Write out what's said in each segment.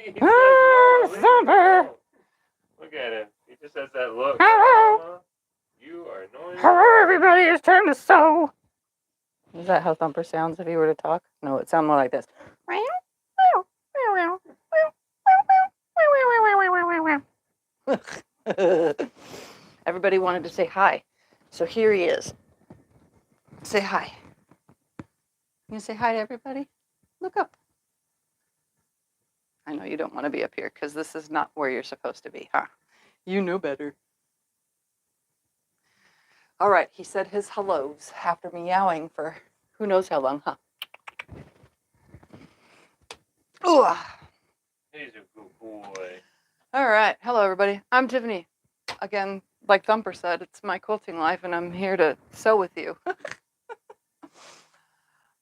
He says no. Thumper. Look at him. He just has that look. Hello. Mama, you are annoying. Hello, everybody. It's time to sew. Is that how Thumper sounds if he were to talk? No, it sounds more like this. Everybody wanted to say hi. So here he is. Say hi. You say hi to everybody? Look up. I know you don't want to be up here because this is not where you're supposed to be, huh? You know better. All right, he said his hellos after meowing for who knows how long, huh? Ooh. He's a good boy. All right, hello everybody. I'm Tiffany. Again, like Thumper said, it's my quilting life and I'm here to sew with you.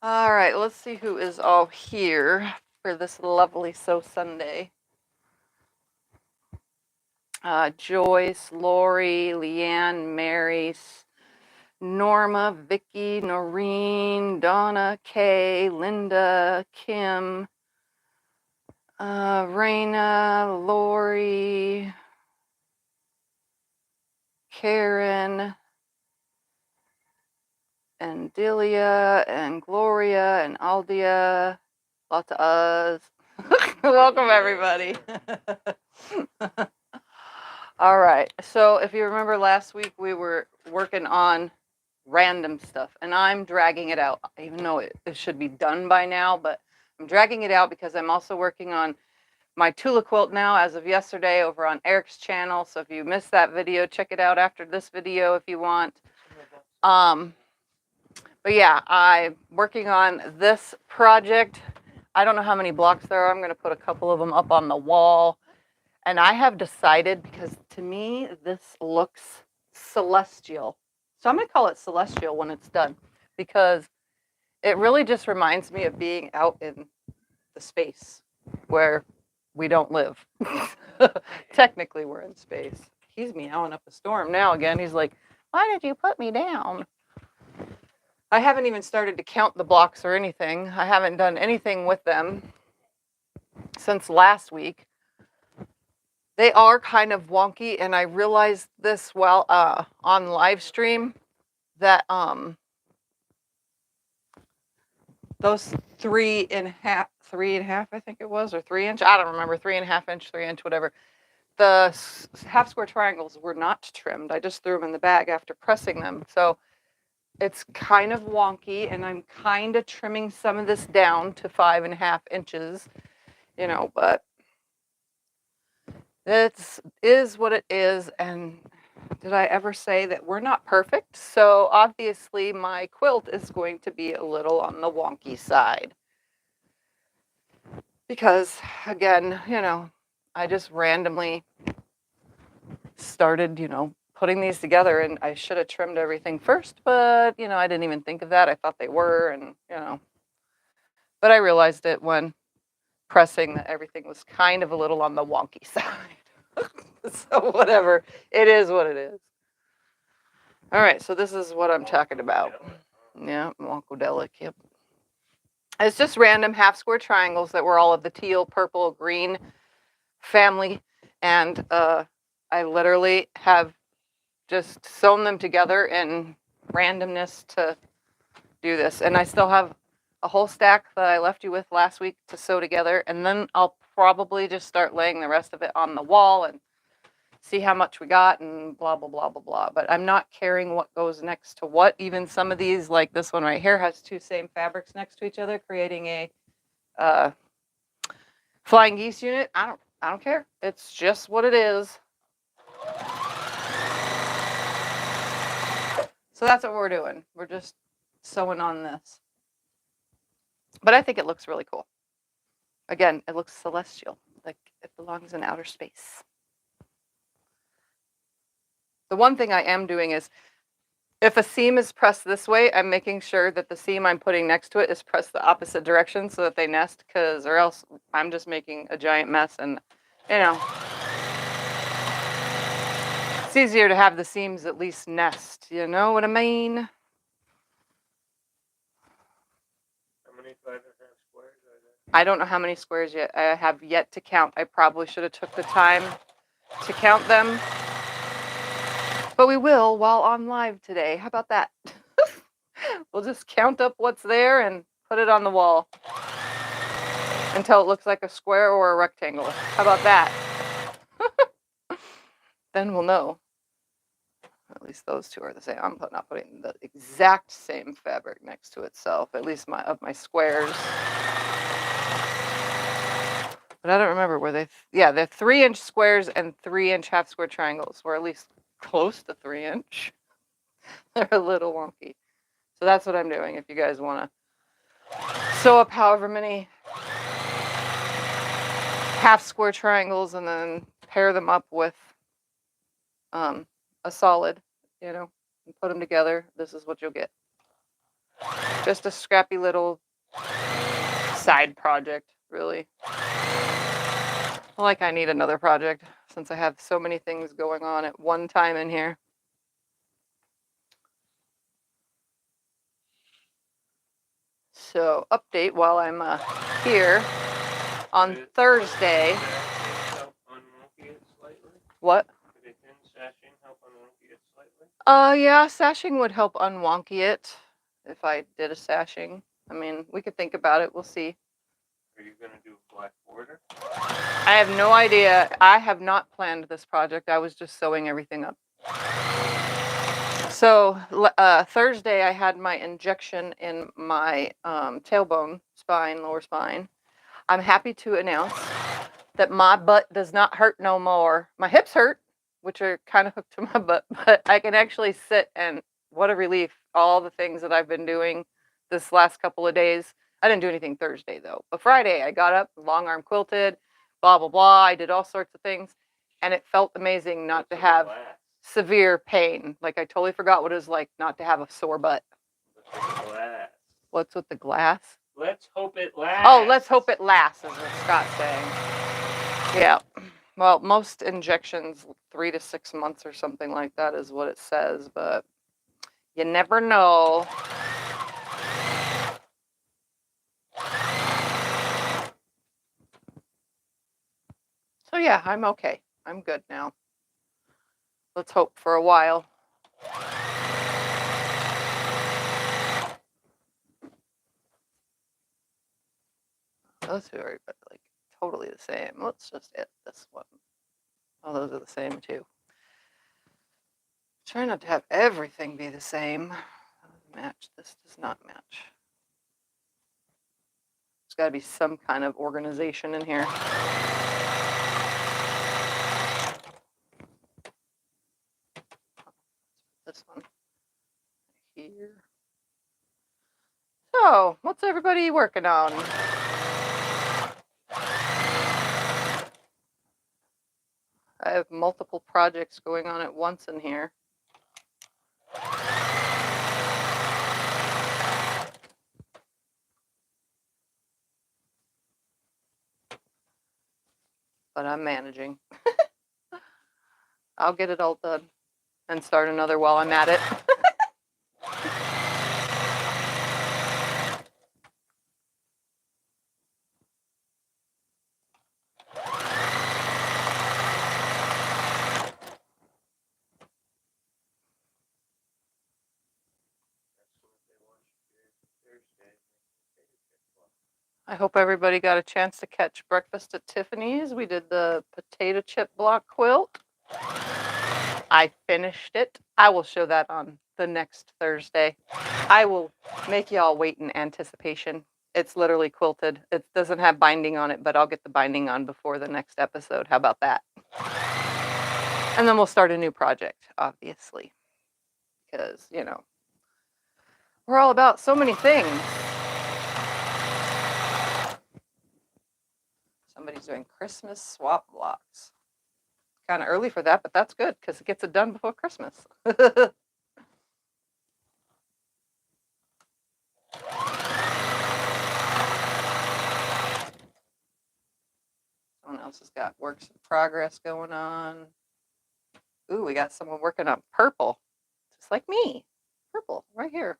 All right, let's see who is all here for this lovely Sew Sunday. Joyce, Lori, Leanne, Mary, Norma, Vicky, Noreen, Donna, Kay, Linda, Kim, Raina, Lori, Karen, and Delia, and Gloria, and Aldia. Lots of us. Welcome, everybody. All right. So if you remember last week, we were working on random stuff, and I'm dragging it out, even though it should be done by now, but I'm dragging it out because I'm also working on my Tula quilt now as of yesterday over on Eric's channel. So if you missed that video, check it out after this video if you want. But yeah, I'm working on this project. I don't know how many blocks there are. I'm going to put a couple of them up on the wall. And I have decided, because to me, this looks celestial. So I'm going to call it celestial when it's done, because it really just reminds me of being out in the space where we don't live. Technically, we're in space. He's meowing up a storm now again. He's like, why did you put me down? I haven't even started to count the blocks or anything. I haven't done anything with them since last week. They are kind of wonky, and I realized this while on live stream that those 3.5, I think it was, or 3 inch, I don't remember, 3.5 inch, 3 inch, whatever. The half square triangles were not trimmed. I just threw them in the bag after pressing them. So it's kind of wonky, and I'm kind of trimming some of this down to 5.5 inches, you know, but it is what it is. And did I ever say that we're not perfect? So obviously my quilt is going to be a little on the wonky side. Because again, you know, I just randomly started, you know, putting these together, and I should have trimmed everything first, but, you know, I didn't even think of that. I thought they were, and, you know, but I realized it when pressing that everything was kind of a little on the wonky side. So whatever, it is what it is. All right, so this is what I'm talking about. Yeah, wonkadelic, yep. It's just random half square triangles that were all of the teal, purple, green family, and I literally have just sewn them together in randomness to do this. And I still have a whole stack that I left you with last week to sew together, and then I'll probably just start laying the rest of it on the wall and see how much we got and blah, blah, blah, blah, blah. But I'm not caring what goes next to what. Even some of these, like this one right here, has two same fabrics next to each other, creating a flying geese unit. I don't care. It's just what it is. So that's what we're doing. We're just sewing on this. But I think it looks really cool. Again, it looks celestial, like it belongs in outer space. The one thing I am doing is, if a seam is pressed this way, I'm making sure that the seam I'm putting next to it is pressed the opposite direction so that they nest, or else I'm just making a giant mess, and, you know, it's easier to have the seams at least nest, you know what I mean? How many 5.5 squares are there? I don't know how many squares yet. I have yet to count. I probably should have took the time to count them. But we will while on live today. How about that? We'll just count up what's there and put it on the wall until it looks like a square or a rectangle. How about that? Then we'll know. At least those two are the same. I'm not putting the exact same fabric next to itself, at least of my squares. But I don't remember, were they? Yeah, they're 3-inch squares and 3-inch half square triangles, or at least close to 3-inch. They're a little wonky. So that's what I'm doing. If you guys want to sew up however many half square triangles and then pair them up with a solid, you know, and put them together, this is what you'll get. Just a scrappy little side project, really. Like I need another project since I have so many things going on at one time in here. So update while I'm here on Thursday. What? Yeah, sashing would help unwonky it if I did a sashing. I mean, we could think about it. We'll see. Are you going to do a black border? I have no idea. I have not planned this project. I was just sewing everything up. So Thursday, I had my injection in my tailbone spine, lower spine. I'm happy to announce that my butt does not hurt no more. My hips hurt, which are kind of hooked to my butt, but I can actually sit, and what a relief. All the things that I've been doing this last couple of days. I didn't do anything Thursday though, but Friday I got up, long arm quilted, blah, blah, blah. I did all sorts of things, and it felt amazing not to have severe pain. Like I totally forgot what it was like not to have a sore butt. What's with the glass? Let's hope it lasts. Oh, let's hope it lasts, is what Scott's saying. Yeah. Well, most injections 3 to 6 months or something like that is what it says, but you never know. So yeah, I'm okay. I'm good now. Let's hope for a while. Those two are like totally the same. Let's just hit this one. Oh, those are the same too. Try not to have everything be the same. Match. This does not match. There's got to be some kind of organization in here. This one here. So, what's everybody working on? I have multiple projects going on at once in here. But I'm managing. I'll get it all done and start another while I'm at it. I hope everybody got a chance to catch breakfast at Tiffany's. We did the potato chip block quilt. I finished it. I will show that on the next Thursday. I will make y'all wait in anticipation. It's literally quilted. It doesn't have binding on it, but I'll get the binding on before the next episode. How about that? And then we'll start a new project, obviously. Because, you know, we're all about so many things. Somebody's doing Christmas swap blocks. Kind of early for that, but that's good because it gets it done before Christmas. Someone else has got works in progress going on. Ooh, we got someone working on purple, just like me. Purple, right here.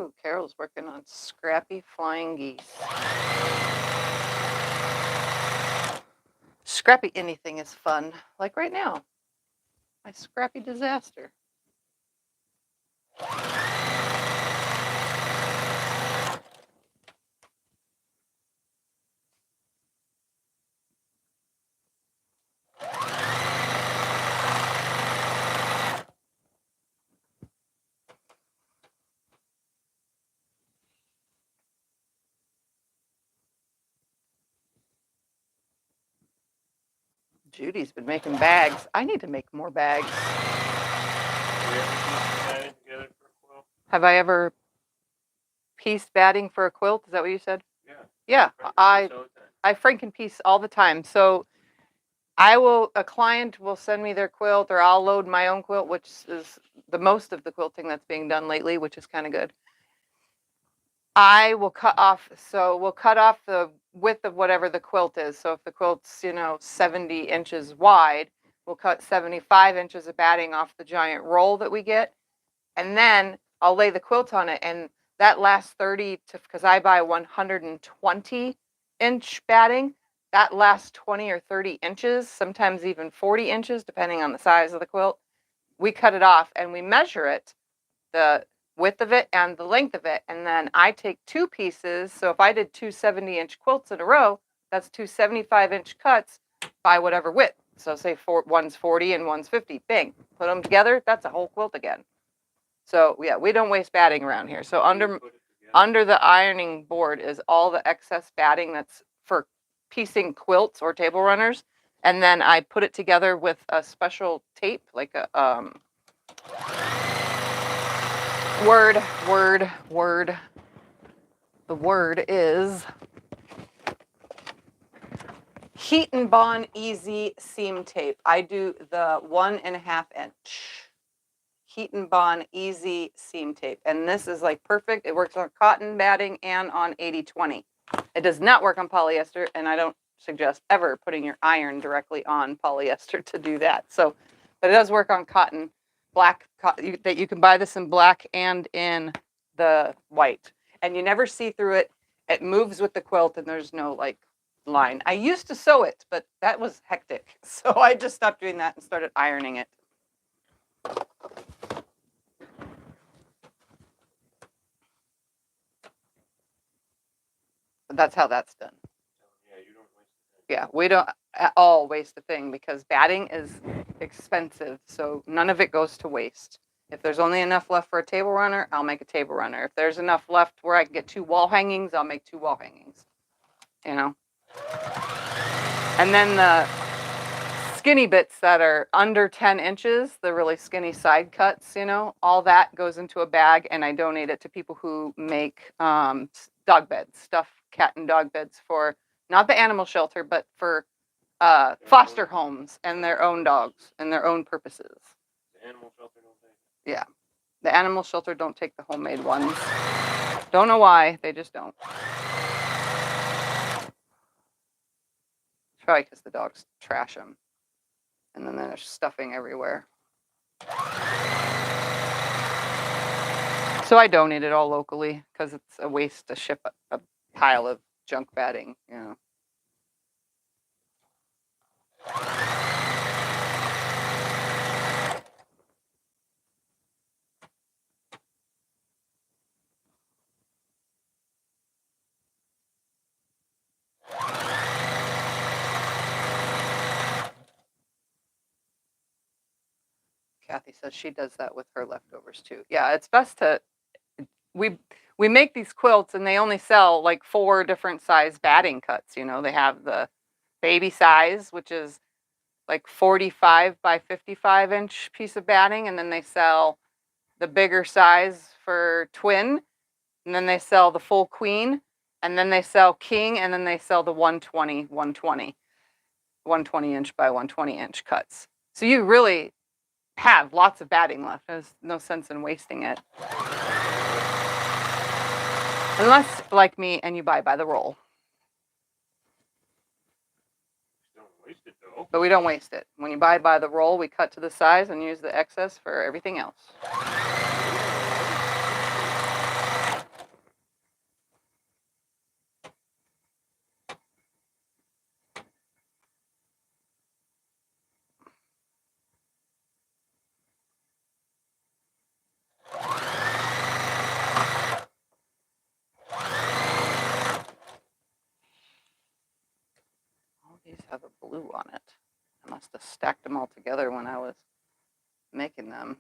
Ooh, Carol's working on scrappy flying geese. Scrappy anything is fun. Like right now, my scrappy disaster. Judy's been making bags. I need to make more bags. We ever piece batting together for a quilt? Have I ever pieced batting for a quilt? Is that what you said? Yeah. Yeah, I franken piece all the time. So a client will send me their quilt, or I'll load my own quilt, which is the most of the quilting that's being done lately, which is kind of good. I will cut off, so we'll cut off the width of whatever the quilt is. So if the quilt's, 70 inches wide, we'll cut 75 inches of batting off the giant roll that we get. And then I'll lay the quilt on it. And that lasts because I buy 120-inch batting. That lasts 20 or 30 inches, sometimes even 40 inches, depending on the size of the quilt. We cut it off and we measure it, the width of it and the length of it. And then I take two pieces. So if I did two 70-inch quilts in a row, that's two 75-inch cuts by whatever width. So say one's 40 and one's 50. Bing. Put them together. That's a whole quilt again. So yeah, we don't waste batting around here. So under the ironing board is all the excess batting that's for piecing quilts or table runners. And then I put it together with a special tape, like a word. The word is Heat and Bond Easy Seam Tape. I do the 1.5 inch. Heat and Bond Easy Seam Tape. And this is like perfect. It works on cotton batting and on 80/20. It does not work on polyester, and I don't suggest ever putting your iron directly on polyester to do that. So, but it does work on cotton, black, that you can buy this in black and in the white. And you never see through it. It moves with the quilt, and there's no like line. I used to sew it, but that was hectic. So I just stopped doing that and started ironing it. That's how that's done. Yeah, you don't waste the thing. Yeah, we don't at all waste a thing because batting is expensive, so none of it goes to waste. If there's only enough left for a table runner, I'll make a table runner. If there's enough left where I can get 2 wall hangings, I'll make 2 wall hangings. And then the skinny bits that are under 10 inches, the really skinny side cuts, all that goes into a bag, and I donate it to people who make dog beds, stuff cat and dog beds for not the animal shelter, but for foster homes and their own dogs and their own purposes. The animal shelter don't take it. Yeah, the animal shelter don't take the homemade ones. Don't know why, they just don't. Probably because the dogs trash them, and then there's stuffing everywhere. So I donate it all locally because it's a waste to ship a pile of junk batting, Kathy says she does that with her leftovers too. Yeah, it's best to we make these quilts and they only sell like 4 different size batting cuts. They have the baby size, which is like 45 by 55 inch piece of batting, and then they sell the bigger size for twin, and then they sell the full queen, and then they sell king, and then they sell the 120 inch by 120 inch cuts. So you really have lots of batting left. There's no sense in wasting it. Unless, like me, and you buy by the roll. Don't waste it though. But we don't waste it. When you buy by the roll, we cut to the size and use the excess for everything else. These have a blue on it. I must have stacked them all together when I was making them.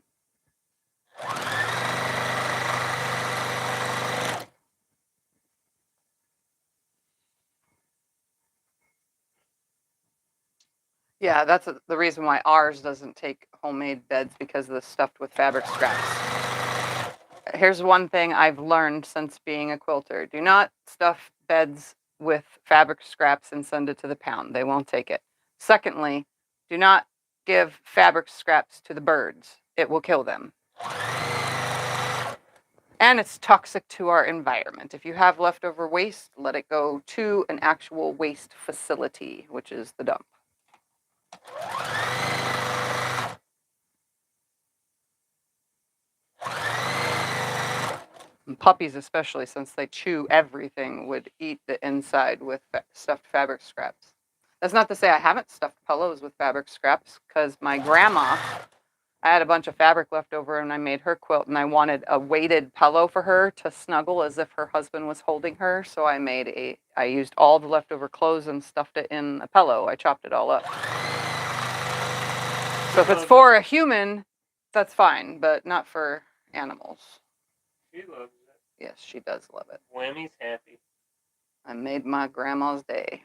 Yeah, that's the reason why ours doesn't take homemade beds, because of the stuffed with fabric scraps. Here's one thing I've learned since being a quilter. Do not stuff beds with fabric scraps and send it to the pound. They won't take it. Secondly, do not give fabric scraps to the birds. It will kill them. And it's toxic to our environment. If you have leftover waste, let it go to an actual waste facility, which is the dump. And puppies, especially, since they chew everything, would eat the inside with stuffed fabric scraps. That's not to say I haven't stuffed pillows with fabric scraps, because my grandma, I had a bunch of fabric left over and I made her quilt, and I wanted a weighted pillow for her to snuggle as if her husband was holding her. So I used all the leftover clothes and stuffed it in a pillow. I chopped it all up. So if it's for a human, that's fine, but not for animals. She loves it. Yes, she does love it. When he's happy. I made my grandma's day.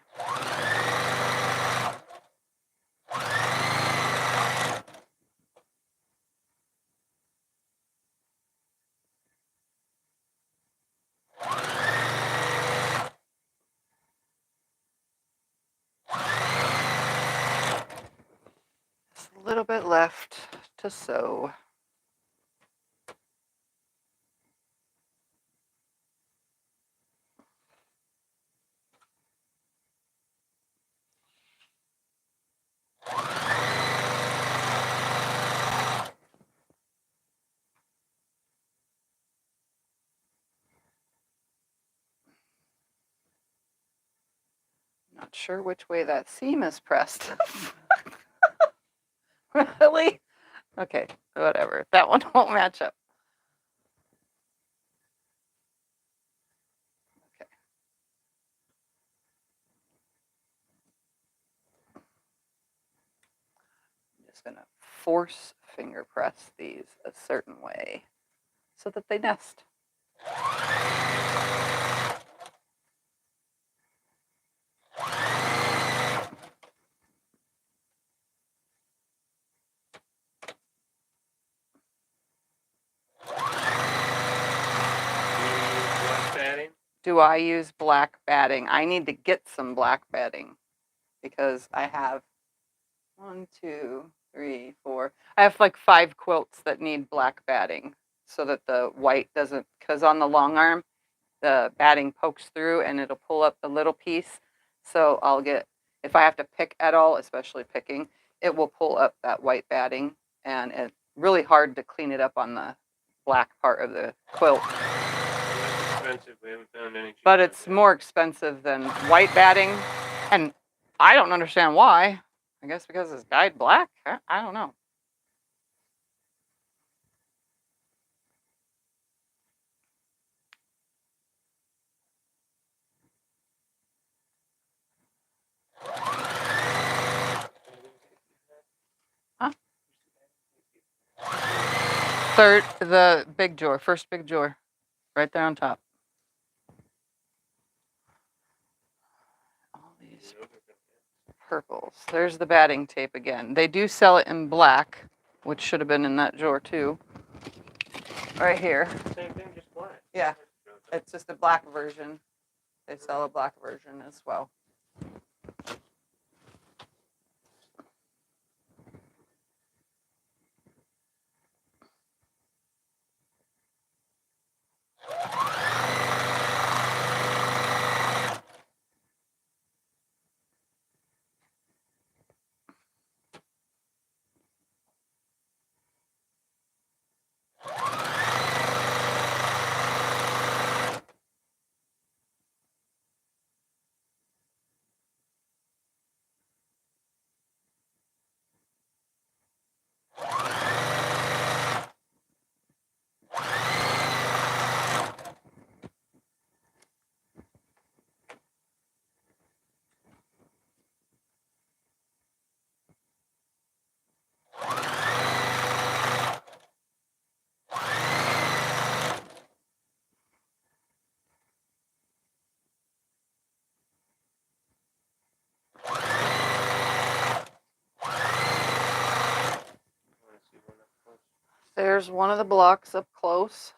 Just a little bit left to sew. Not sure which way that seam is pressed. Really? Okay, whatever. That one won't match up. Okay. I'm just going to force finger press these a certain way so that they nest. Do I use black batting? I need to get some black batting because I have 1, 2, 3, 4. I have like 5 quilts that need black batting so that the white doesn't, because on the long arm, the batting pokes through and it'll pull up the little piece. So I'll get, if I have to pick at all, especially picking, it will pull up that white batting, and it's really hard to clean it up on the black part of the quilt. Expensive. We haven't found any. But it's more expensive than white batting, and I don't understand why. I guess because it's dyed black. I don't know. Huh? The big drawer, first big drawer, right there on top. All these purples. There's the batting tape again. They do sell it in black, which should have been in that drawer too. Right here. Same thing, just black. Yeah, it's just a black version. They sell a black version as well. There's one of the blocks up close.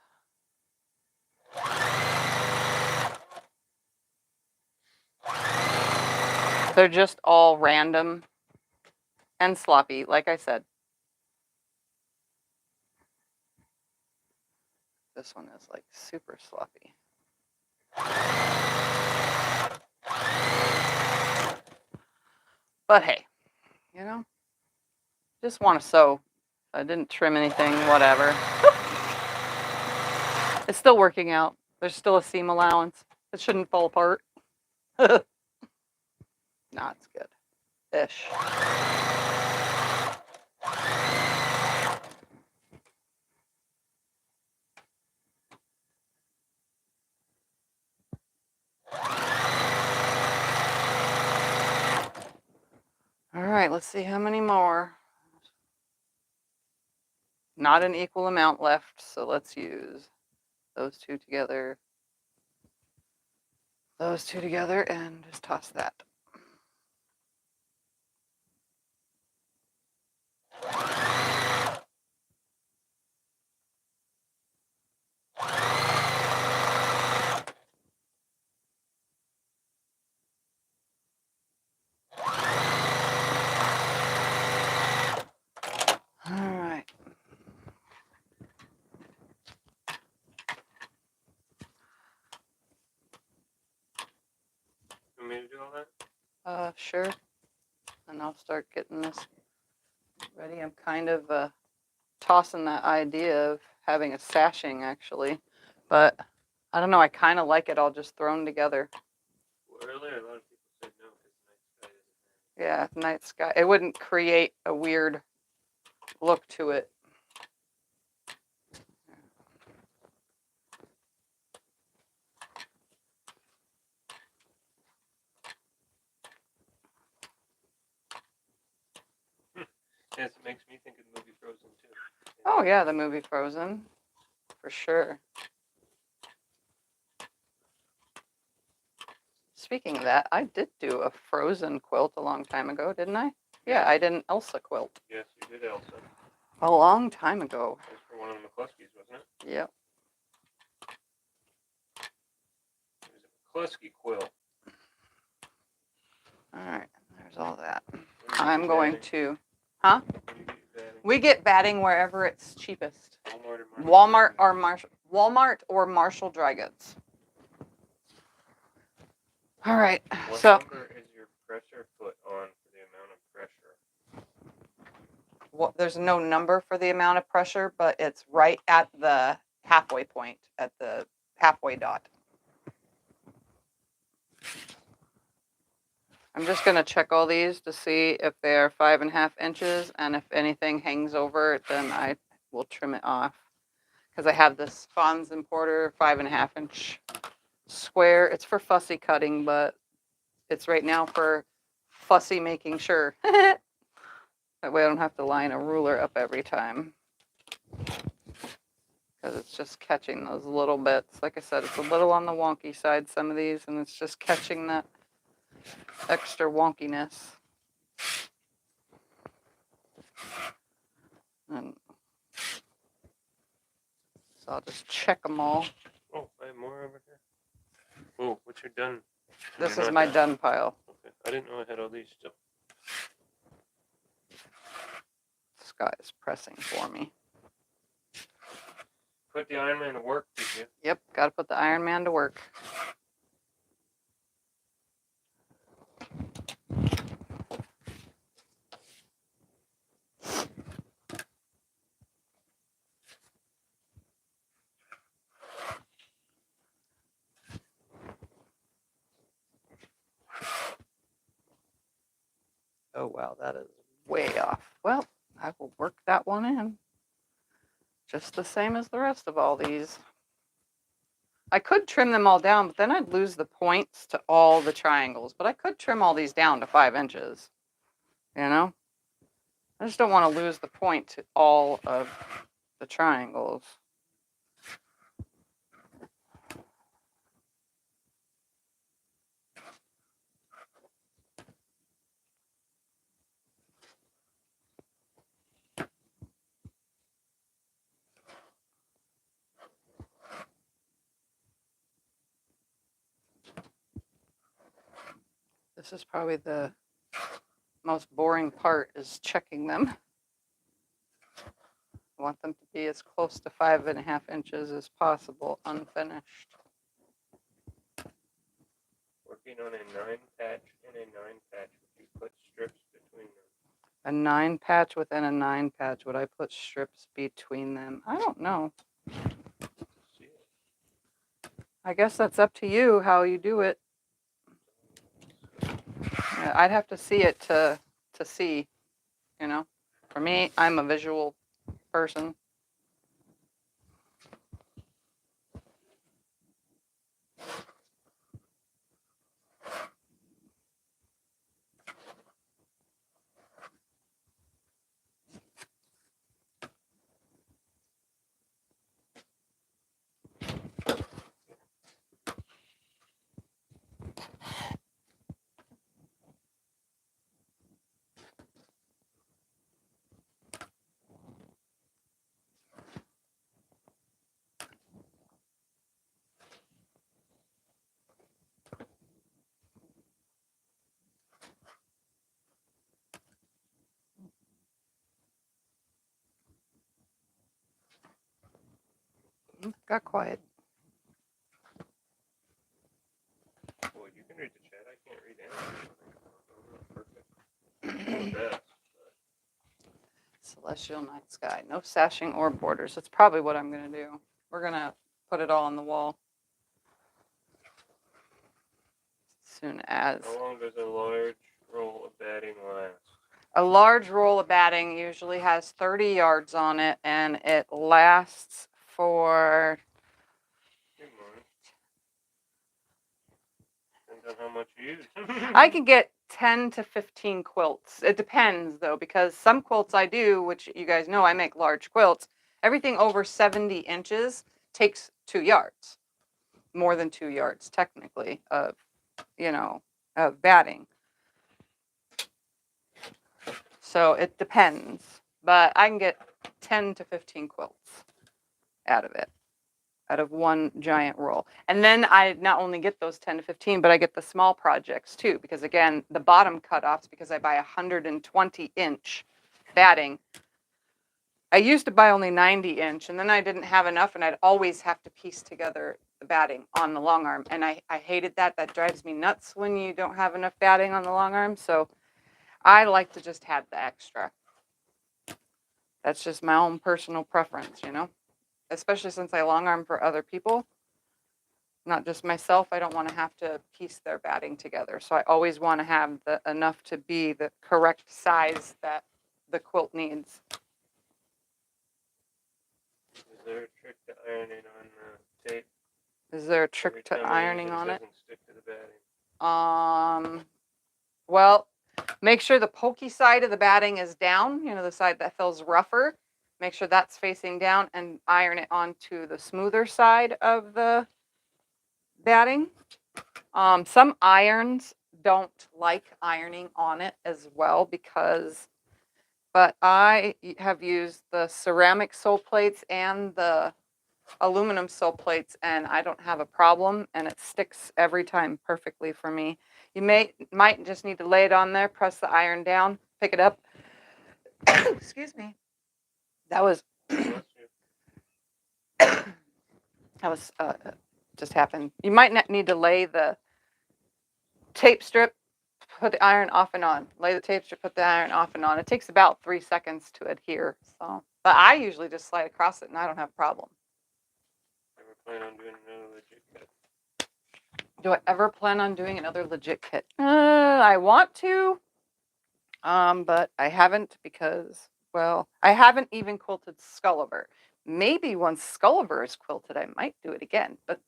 They're just all random and sloppy, like I said. This one is like super sloppy. But hey, you know, just want to sew. I didn't trim anything, whatever. It's still working out. There's still a seam allowance. It shouldn't fall apart. Nah, it's good. Ish. All right, let's see how many more. Not an equal amount left, so let's use those two together. Those two together and just toss that. All right. You want me to do all that? Sure. And I'll start getting this ready. I'm kind of tossing that idea of having a sashing actually, but I don't know. I kind of like it all just thrown together. Well, earlier, a lot of people said no because night sky isn't Yeah, night sky. It wouldn't create a weird look to it. there. Yes, it makes me think of the movie Frozen too. Oh yeah, the movie Frozen, for sure. Speaking of that, I did do a Frozen quilt a long time ago, didn't I? Yeah, I did an Elsa quilt Yes, you did, Elsa. a long time ago. That was for one of the McCluskeys, wasn't it? Yep. It was a McCluskey quilt. All right, there's all that. When you I'm get going batting? to, huh? When you get batting? We get batting wherever it's cheapest. Walmart or Walmart or Marshall Dry Goods. All right, What so number is your pressure foot on for the amount of pressure? there's no number for the amount of pressure, but it's right at the halfway point, at the halfway dot. I'm just going to check all these to see if they're 5.5 inches, and if anything hangs over it, then I will trim it off. Because I have this Fons Importer 5.5 inch square. It's for fussy cutting, but it's right now for fussy making sure. That way I don't have to line a ruler up every time. Because it's just catching those little bits. Like I said, it's a little on the wonky side, some of these, and it's just catching that extra wonkiness. And so I'll just check them all. Oh, I have more over here. Oh, what's your done? This You're is not my done. done pile. Okay, I didn't know I had all these still. Scott is pressing for me. Put the Iron Man to work, did you? Yep, got to put the Iron Man to work. Oh, wow, that is way off. Well, I will work that one in. Just the same as the rest of all these. I could trim them all down, but then I'd lose the points to all the triangles. But I could trim all these down to 5 inches. You know? I just don't want to lose the point to all of the triangles. This is probably the most boring part, is checking them. I want them to be as close to 5.5 inches as possible, unfinished. Working on a 9 patch and a 9 patch. Would you put strips between them? A 9 patch within a 9 patch. Would I put strips between them? I don't know. I guess that's up to you how you do it. I'd have to see it to see, you know. For me, I'm a visual person. Got quiet. Boy, you can read the chat. I can't read anything. Perfect. Celestial night sky. No sashing or borders. That's probably what I'm going to do. We're going to put it all on the wall. As soon as. How long does a large roll of batting last? A large roll of batting usually has 30 yards on it, and it lasts for... 2 months. Depends on how much you use. I can get 10 to 15 quilts. It depends, though, because some quilts I do, which you guys know I make large quilts, everything over 70 inches takes 2 yards. More than 2 yards, technically, of, of batting. So it depends. But I can get 10 to 15 quilts out of it, out of one giant roll. And then I not only get those 10 to 15, but I get the small projects too, because again, the bottom cutoffs, because I buy 120-inch batting. I used to buy only 90-inch, and then I didn't have enough, and I'd always have to piece together the batting on the long arm. And I hated that. That drives me nuts when you don't have enough batting on the long arm. So I like to just have the extra. That's just my own personal preference, especially since I long arm for other people, not just myself. I don't want to have to piece their batting together. So I always want to have enough to be the correct size that the quilt needs. Is there a trick to ironing on the tape? Is there a trick to ironing on it? Doesn't stick to the batting. Well, make sure the pokey side of the batting is down, the side that feels rougher. Make sure that's facing down and iron it onto the smoother side of the batting. Some irons don't like ironing on it as well but I have used the ceramic sole plates and the aluminum sole plates, and I don't have a problem, and it sticks every time perfectly for me. You might just need to lay it on there, press the iron down, pick it up. Excuse me. That was just happened. You might need to lay the tape strip, put the iron off and on. Lay the tape strip, put the iron off and on. It takes about 3 seconds to adhere. So, but I usually just slide across it, and I don't have a problem. Ever plan on doing another legit kit? Do I ever plan on doing another legit kit? I want to, but I haven't because, well, I haven't even quilted Skulliver. Maybe once Skulliver is quilted, I might do it again, but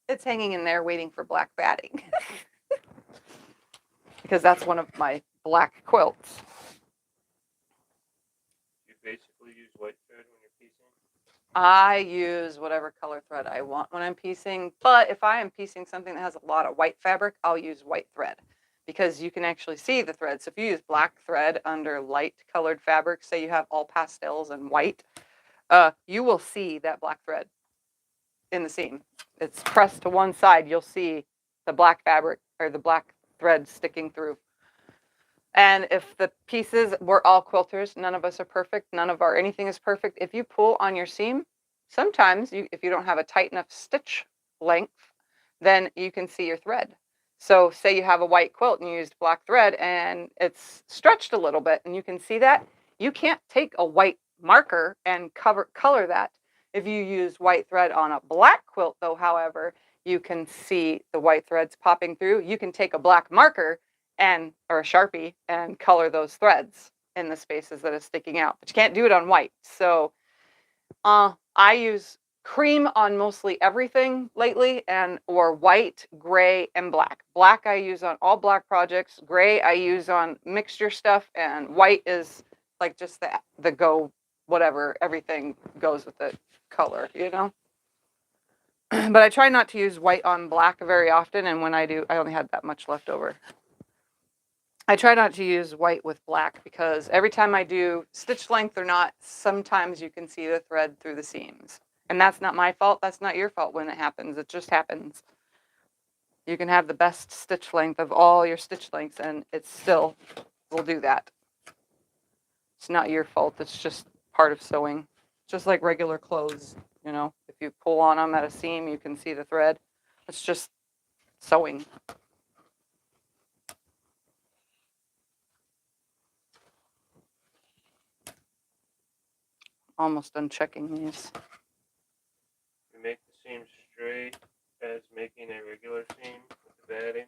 it's hanging in there waiting for black batting. Because that's one of my black quilts. You basically use white thread when you're piecing? I use whatever color thread I want when I'm piecing, but if I am piecing something that has a lot of white fabric, I'll use white thread because you can actually see the thread. So if you use black thread under light colored fabric, say you have all pastels and white, you will see that black thread in the seam. It's pressed to one side. You'll see the black fabric or the black thread sticking through. And if the pieces, we're all quilters, none of us are perfect, none of our anything is perfect. If you pull on your seam, sometimes if you don't have a tight enough stitch length, then you can see your thread. So say you have a white quilt and you used black thread and it's stretched a little bit and you can see that, you can't take a white marker and color that. If you use white thread on a black quilt though, however, you can see the white threads popping through. You can take a black marker or a Sharpie and color those threads in the spaces that are sticking out, but you can't do it on white. So I use cream on mostly everything lately, or white, gray, and black. Black I use on all black projects. Gray I use on mixture stuff, and white is like just the go whatever. Everything goes with the color, you know. But I try not to use white on black very often, and when I do, I only had that much left over. I try not to use white with black because every time I do, stitch length or not, sometimes you can see the thread through the seams. And that's not my fault. That's not your fault when it happens. It just happens. You can have the best stitch length of all your stitch lengths and it still will do that. It's not your fault. It's just part of sewing. Just like regular clothes, you know. If you pull on them at a seam, you can see the thread. It's just sewing. Almost done checking these. You make the seam straight as making a regular seam with the batting.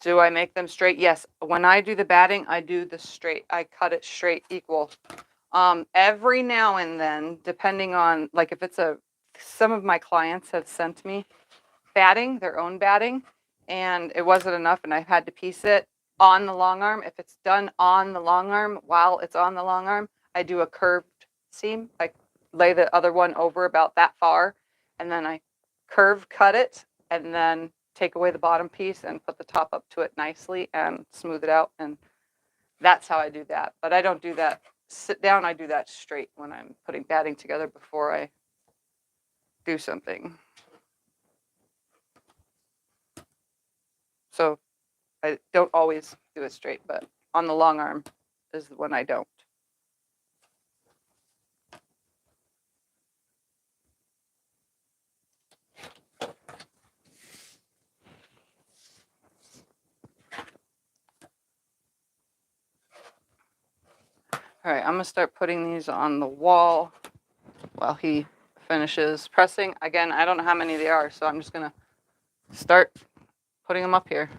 Do I make them straight? Yes. When I do the batting, I do the straight. I cut it straight equal. Every now and then, depending on, like if it's some of my clients have sent me batting, their own batting, and it wasn't enough and I had to piece it on the long arm. If it's done on the long arm, while it's on the long arm, I do a curved seam. I lay the other one over about that far, and then I curve cut it, and then take away the bottom piece and put the top up to it nicely and smooth it out. And that's how I do that. But I don't do that sit down. I do that straight when I'm putting batting together before I do something. So I don't always do it straight, but on the long arm is when I don't. All right, I'm gonna start putting these on the wall while he finishes pressing. Again, I don't know how many there are, so I'm just gonna start putting them up here.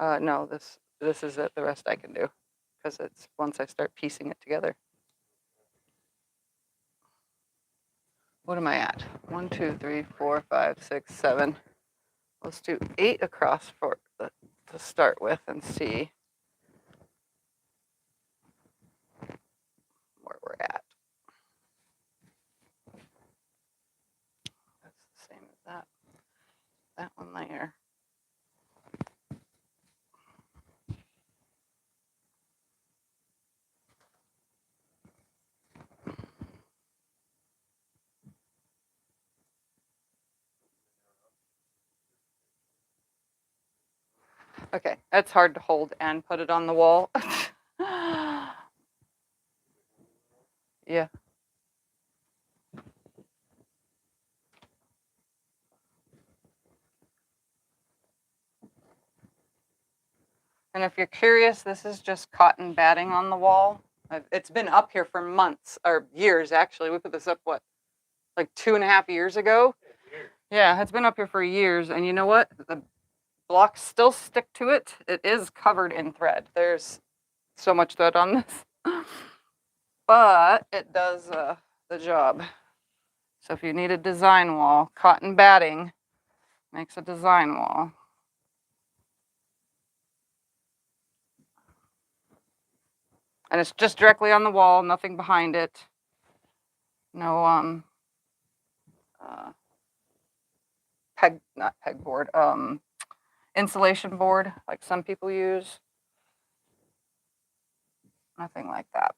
No, this is it. The rest I can do because it's once I start piecing it together. What am I at? 1, 2, 3, 4, 5, 6, 7. Let's do 8 across to start with and see where we're at. That's the same as that. That one there. Okay, that's hard to hold and put it on the wall. Yeah. And if you're curious, this is just cotton batting on the wall. It's been up here for months, or years actually. We put this up, what, like 2.5 years ago? Yeah, it's been up here for years. And you know what? The blocks still stick to it. It is covered in thread. There's so much thread on this. But it does the job. So if you need a design wall, cotton batting makes a design wall. And it's just directly on the wall, nothing behind it. No not pegboard, insulation board like some people use. Nothing like that.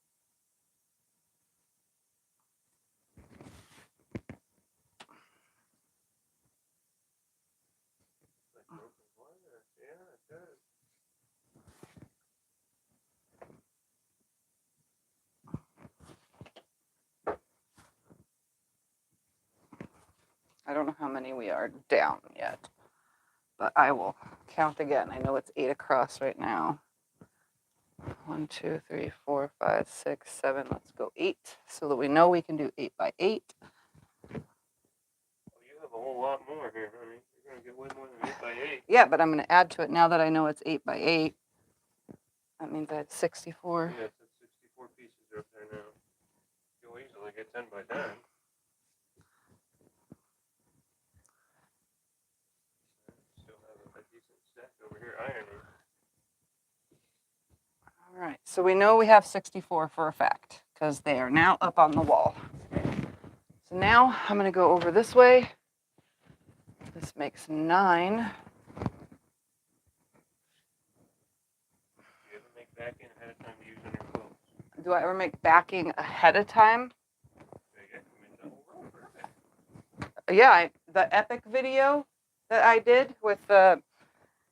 I don't know how many we are down yet, but I will count again. I know it's 8 across right now. 1, 2, 3, 4, 5, 6, 7. Let's go 8 so that we know we can do 8 by 8. Well, you have a whole lot more here, honey. You're going to get way more than 8 by 8. Yeah, but I'm going to add to it now that I know it's 8 by 8. That means I had 64. Yeah, it's 64 pieces up there now. You'll easily get 10 by 10. Still have a decent stack over here ironing. All right, so we know we have 64 for a fact because they are now up on the wall. So now I'm going to go over this way. This makes 9. Do you ever make backing ahead of time to use on your quilts? Do I ever make backing ahead of time? Yeah, you made the whole row perfect. Yeah, the epic video that I did with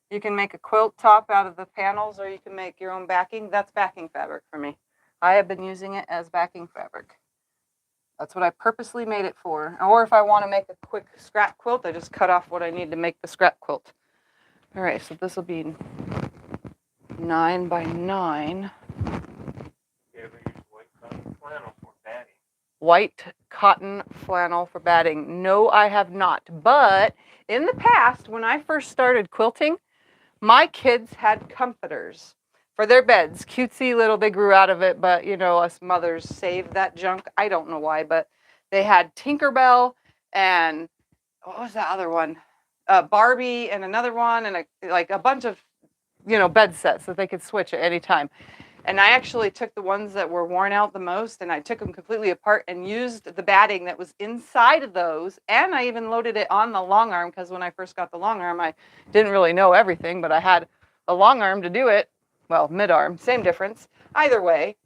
you can make a quilt top out of the panels or you can make your own backing. That's backing fabric for me. I have been using it as backing fabric. That's what I purposely made it for. Or if I want to make a quick scrap quilt, I just cut off what I need to make the scrap quilt. All right, so this will be 9 by 9. You ever use white cotton flannel for batting? White cotton flannel for batting. No, I have not. But in the past, when I first started quilting, my kids had comforters for their beds. Cutesy little, they grew out of it, but you know, us mothers saved that junk. I don't know why, but they had Tinkerbell and what was that other one? Barbie and another one and a bunch of, you know, bed sets that they could switch at any time. And I actually took the ones that were worn out the most and I took them completely apart and used the batting that was inside of those. And I even loaded it on the long arm because when I first got the long arm, I didn't really know everything, but I had a long arm to do it. Well, mid arm, same difference. Either way.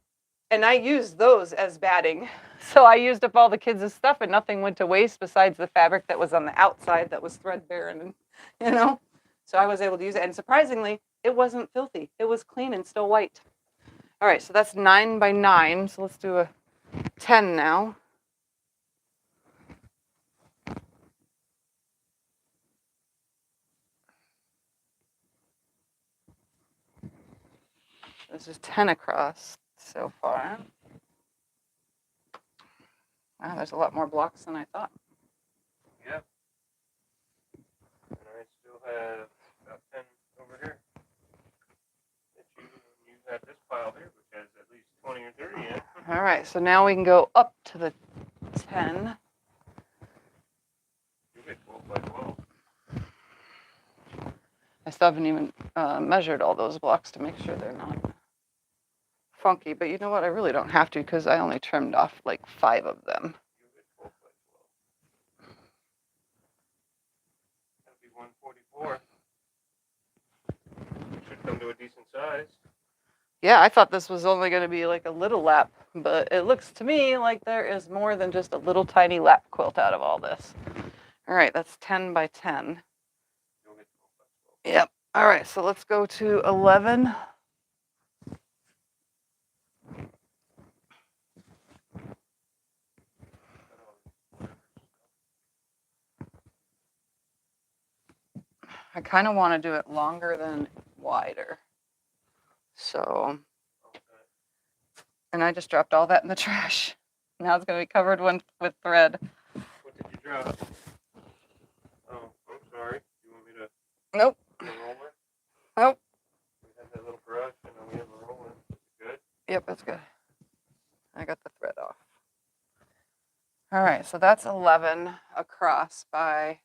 And I used those as batting. So I used up all the kids' stuff and nothing went to waste besides the fabric that was on the outside that was threadbare and, you know. So I was able to use it. And surprisingly, it wasn't filthy. It was clean and still white. All right, so that's 9 by 9. So let's do a 10 now. This is 10 across so far. Wow, there's a lot more blocks than I thought. Yep. And I still have about 10 over here. You have this pile here, which has at least 20 or 30 in. All right, so now we can go up to the 10. You get 12 by 12. I still haven't even measured all those blocks to make sure they're not funky. But you know what? I really don't have to because I only trimmed off like 5 of them. You get 12 by 12. That'd be 144. Should come to a decent size. Yeah, I thought this was only going to be like a little lap, but it looks to me like there is more than just a little tiny lap quilt out of all this. All right, that's 10 by 10. You'll get 12 by 12. Yep. All right, so let's go to 11. I kind of want to do it longer than wider. So, and I just dropped all that in the trash. Now it's going to be covered with thread. What did you drop? Oh, I'm sorry. You want me to Nope. get a roller? Nope. We have that little brush and then we have a roller. Is it good? Yep, that's good. I got the thread off. All right, so that's 11 across by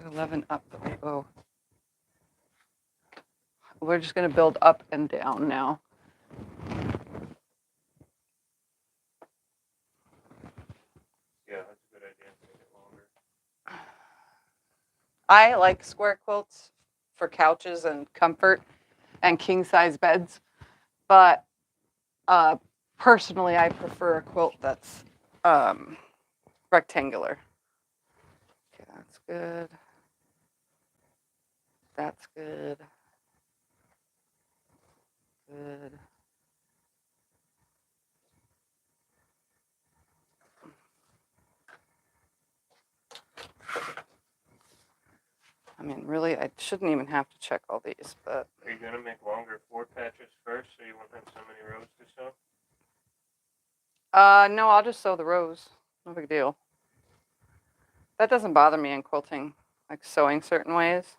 11 up. Oh, we're just going to build up and down now. Yeah, that's a good idea. Make it longer. I like square quilts for couches and comfort and king size beds, but personally, I prefer a quilt that's rectangular. Okay, that's good. That's good. Good. mean, really, I shouldn't even have to check all these, but. Are you gonna make longer 4 patches first, so you won't have so many rows to sew? No, I'll just sew the rows. No big deal. That doesn't bother me in quilting, like sewing certain ways.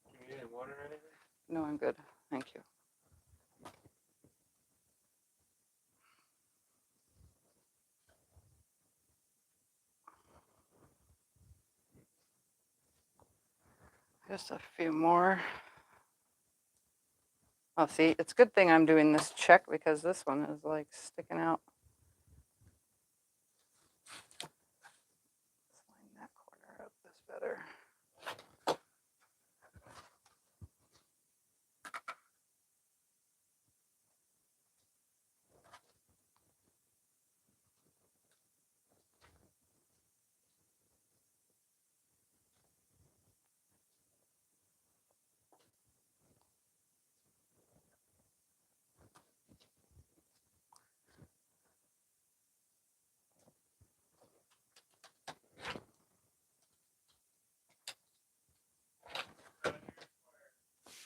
Do you need any water or anything? No, I'm good. Thank you. Just a few more. Oh, see, it's a good thing I'm doing this check because this one is like sticking out. Let's line that corner up. That's better.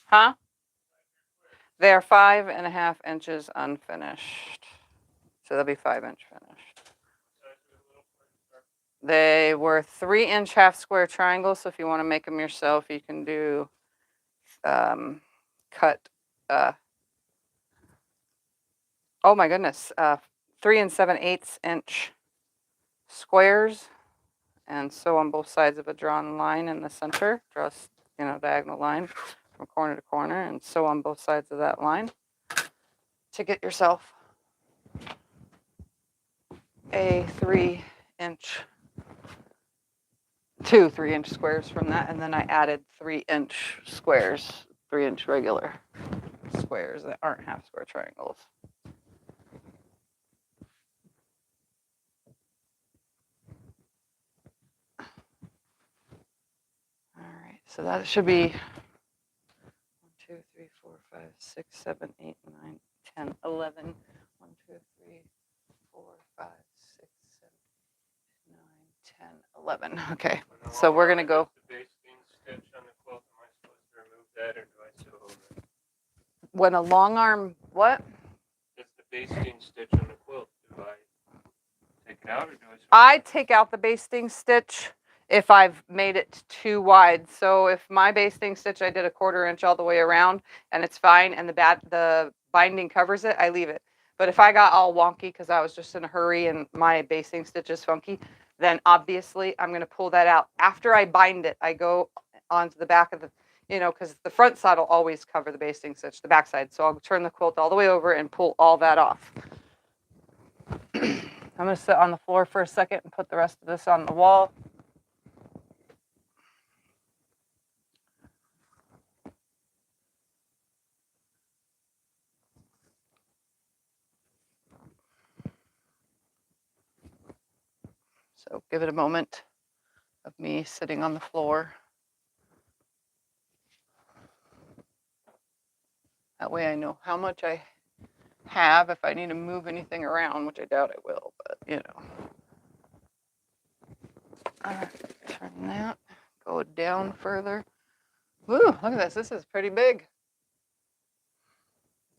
Huh? They're 5.5 inches unfinished. So they'll be 5-inch finished. They were 3-inch half square triangles. So if you want to make them yourself, you can do cut. Oh my goodness, 3 7/8 inch squares, and sew on both sides of a drawn line in the center. Draw a diagonal line from corner to corner, and sew on both sides of that line to get yourself a 3-inch. 2 3-inch squares from that, and then I added 3-inch squares, 3-inch regular squares that aren't half square triangles. All right, so that should be 1, 2, 3, 4, 5, 6, 7, 8, 9, 10, 11. 1, 2, 3, 4, 5, 6, 7, 9, 10, 11. Okay, so we're gonna go. The basting stitch on the quilt, am I supposed to remove that, or do I sew over it? When a long arm, what? It's the basting stitch on the quilt. Do I take it out, or do I sew I take out the basting stitch if I've made it too wide. So if my basting stitch, I did a 1/4 inch all the way around and it's fine and the binding covers it, I leave it. But if I got all wonky because I was just in a hurry and my basting stitch is funky, then obviously I'm going to pull that out. After I bind it, I go onto the back of the, because the front side will always cover the basting stitch, the back side. So I'll turn the quilt all the way over and pull all that off. I'm going to sit on the floor for a second and put the rest of this on the wall. So give it a moment of me sitting on the floor. That way I know how much I have if I need to move anything around, which I doubt I will, but All right, turn that, go down further. Woo, look at this. This is pretty big.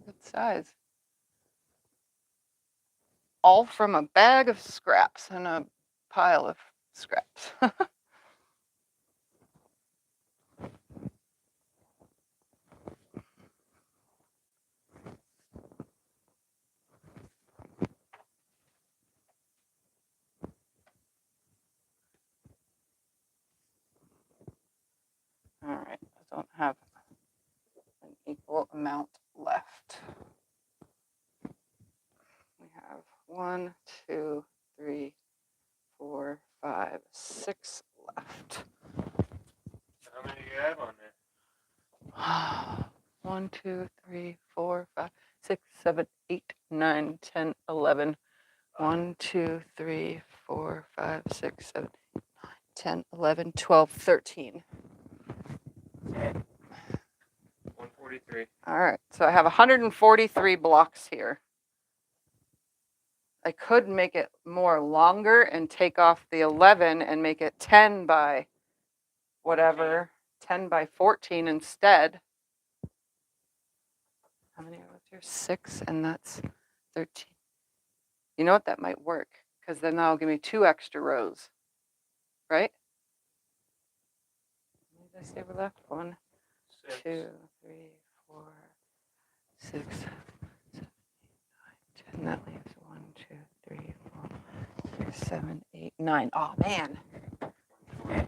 Good size. All from a bag of scraps and a pile of scraps. 1, 2, 3, 4, 5, 6 left. How many do you have on there? 1, 2, 3, 4, 5, 6, 7, 8, 9, 10, 11. 1, 2, 3, 4, 5, 6, 7, 8, 9, 10, 11, 12, 13. 143. All right, so I have 143 blocks here. I could make it more longer and take off the 11 and make it 10 by whatever, 10 by 14 instead. How many are left here? 6, and that's 13. You know what? That might work, because then that'll give me 2 extra rows, right? How many did I say were left? 1, 6. 2, 3, 4, 6, 7, 8, 9, 10. That leaves 1, 2, 3, 4, 6, 7, 8, 9. Oh man,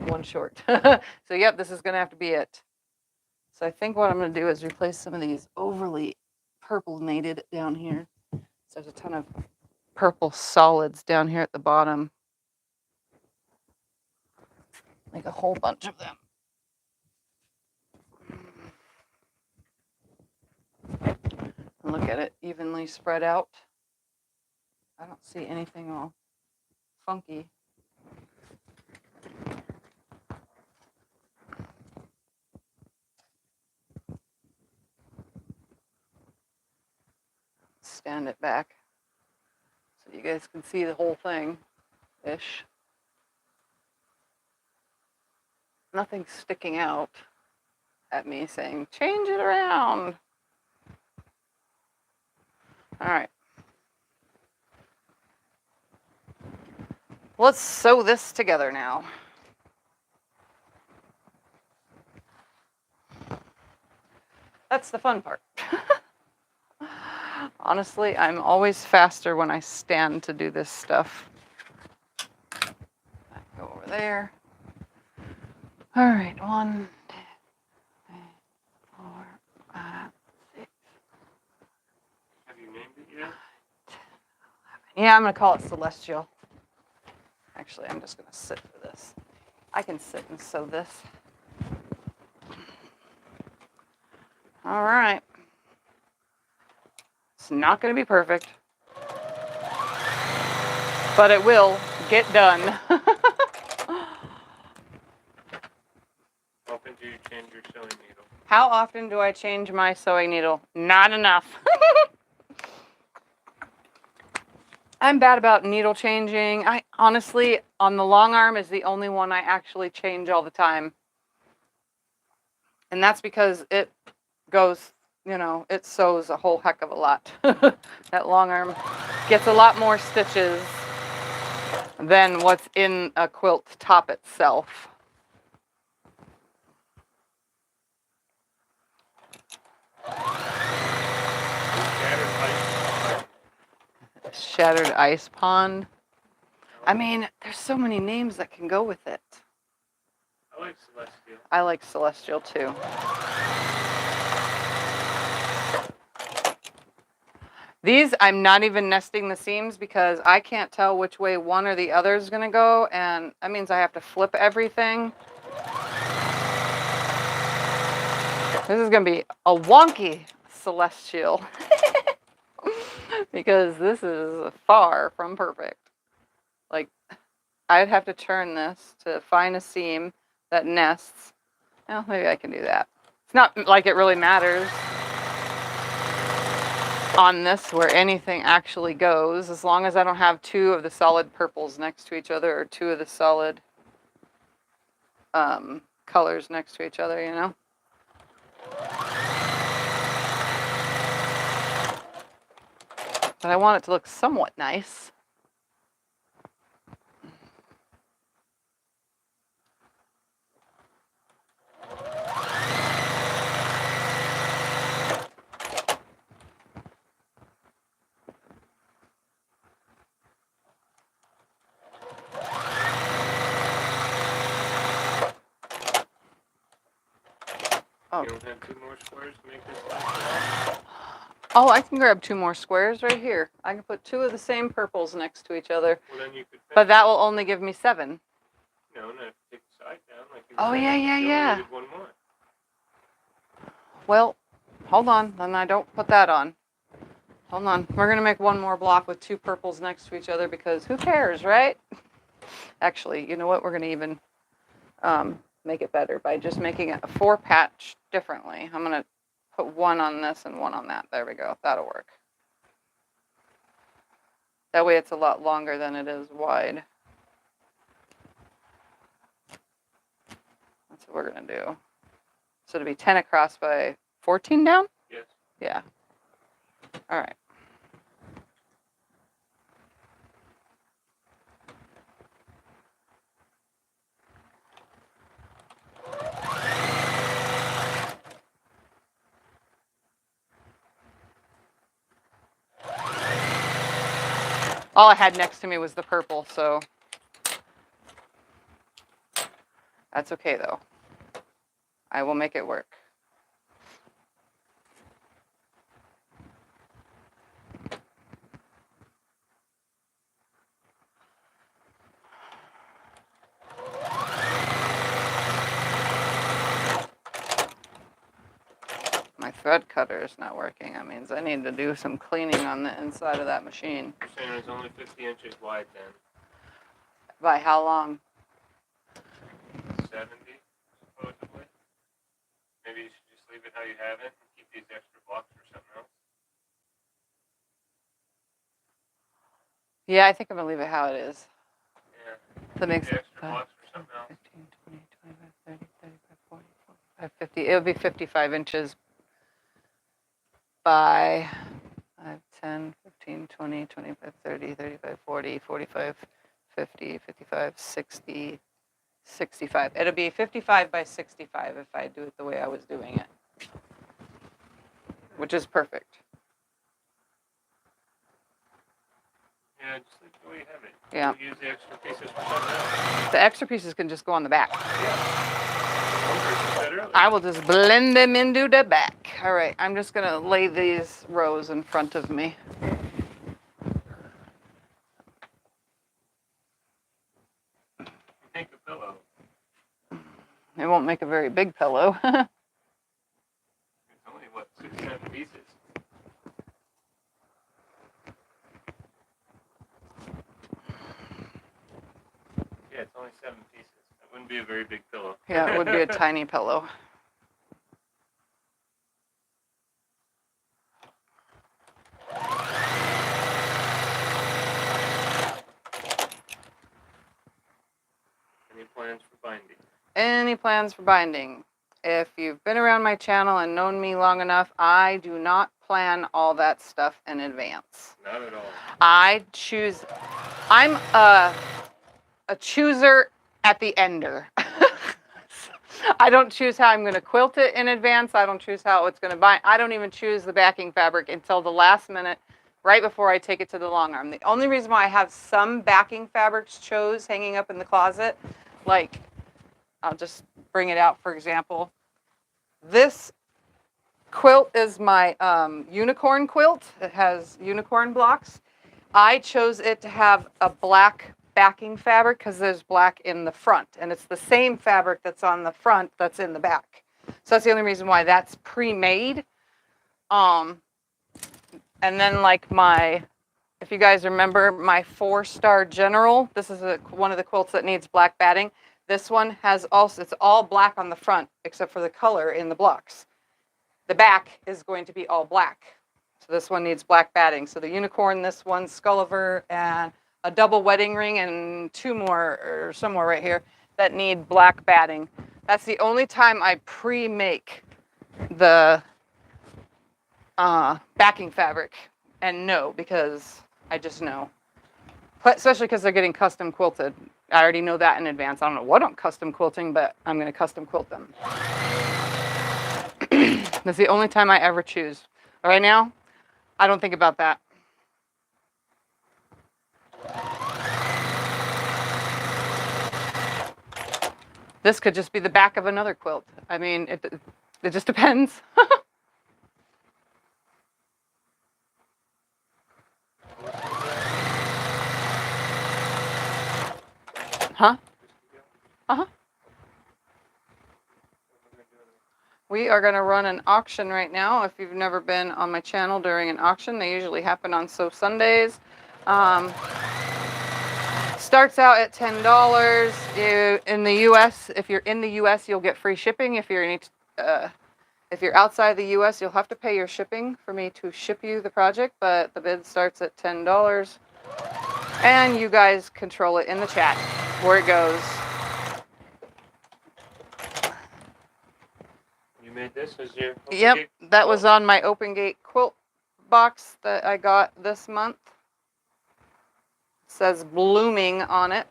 1 short. So yep, this is gonna have to be it. So I think what I'm gonna do is replace some of these overly purple-nated down here. So there's a ton of purple solids down here at the bottom. Like a whole bunch of them. Look at it, evenly spread out. I don't see anything all funky. Stand it back so you guys can see the whole thing-ish. Nothing's sticking out at me saying, change it around. All right. Let's sew this together now. That's the fun part. Honestly, I'm always faster when I stand to do this stuff. Go over there. All right, 1, 2, 3, 4, 5, 6. Have you named it yet? 10, 11. Yeah, I'm gonna call it Celestial. Actually, I'm just gonna sit for this. I can sit and sew this. All right. It's not gonna be perfect, but it will get done. How often do you change your sewing needle? How often do I change my sewing needle? Not enough. I'm bad about needle changing. I honestly, on the long arm is the only one I actually change all the time. And that's because it goes, you know, it sews a whole heck of a lot. That long arm gets a lot more stitches than what's in a quilt top itself. Shattered ice pond. I mean, there's so many names that can go with it. I like Celestial. I like Celestial too. These, I'm not even nesting the seams because I can't tell which way one or the other is going to go, and that means I have to flip everything. This is going to be a wonky Celestial because this is far from perfect. Like, I'd have to turn this to find a seam that nests. Well, maybe I can do that. It's not like it really matters on this where anything actually goes, as long as I don't have 2 of the solid purples next to each other or 2 of the solid colors next to each other, you know? But I want it to look somewhat nice. You don't have 2 more squares to make this last Oh, I can grab 2 more squares right here. I can put 2 of the same purples next to each other. Well, then you could. But that will only give me 7. No, no, take the side down like you Oh, were yeah, saying. yeah, You yeah. only needed 1 more. Well, hold on. Then I don't put that on. Hold on. We're going to make 1 more block with 2 purples next to each other because who cares, right? Actually, you know what? We're going to even make it better by just making it a 4 patch differently. I'm going to put 1 on this and 1 on that. There we go. That'll work. That way it's a lot longer than it is wide. That's what we're going to do. So it'll be 10 across by 14 down? Yes. Yeah. All right. All I had next to me was the purple, so that's okay though. I will make it work. My thread cutter is not working. That means I need to do some cleaning on the inside of that machine. You're saying it's only 50 inches wide then? By how long? 70, supposedly. Maybe you should just leave it how you have it and keep these extra blocks for something else. Yeah, I think I'm going to leave it how it is. Yeah. That makes The it extra blocks for something else. 15, 20, 25, 30, 35, 40, 45, 50. It would be 55 inches by 5, 10, 15, 20, 25, 30, 35, 40, 45, 50, 55, 60, 65. It'll be 55 by 65 if I do it the way I was doing it, which is perfect. Yeah, just leave it the way you have it. Yeah. You'll use the extra pieces for something else. The extra pieces can just go on the back. One person said earlier. I will just blend them into the back. All right, I'm just going to lay these rows in front of me. Make a pillow. It won't make a very big pillow. It's only, what, 6, 7 pieces? Yeah, it's only 7 pieces. That wouldn't be a very big pillow. Yeah, it would be a tiny pillow. Any plans for binding? Any plans for binding? If you've been around my channel and known me long enough, I do not plan all that stuff in advance. Not at all. I'm a chooser at the ender. I don't choose how I'm going to quilt it in advance. I don't choose how it's going to bind. I don't even choose the backing fabric until the last minute, right before I take it to the long arm. The only reason why I have some backing fabrics chose hanging up in the closet, like, I'll just bring it out for example. This quilt is my unicorn quilt. It has unicorn blocks. I chose it to have a black backing fabric because there's black in the front, and it's the same fabric that's on the front that's in the back. So that's the only reason why that's pre-made. And then like if you guys remember my 4-star general, this is one of the quilts that needs black batting. This one has also, it's all black on the front except for the color in the blocks. The back is going to be all black. So this one needs black batting. So the unicorn, this one, Sculliver, and a double wedding ring, and 2 more, or somewhere right here, that need black batting. That's the only time I pre-make the backing fabric. And no, because I just know. But especially because they're getting custom quilted. I already know that in advance. I don't know what I'm custom quilting, but I'm going to custom quilt them. That's the only time I ever choose. Right now, I don't think about that. This could just be the back of another quilt. I mean, it just depends. Huh? Just keep going. Uh-huh. What am I doing? We are going to run an auction right now. If you've never been on my channel during an auction, they usually happen on Sew Sundays. Starts out at $10. In the U.S., if you're in the U.S., you'll get free shipping. If you're outside the U.S., you'll have to pay your shipping for me to ship you the project. But the bid starts at $10, and you guys control it in the chat where it goes. You made this as your Yep, gate that quilt? was on my open gate quilt box that I got this month. It says blooming on it.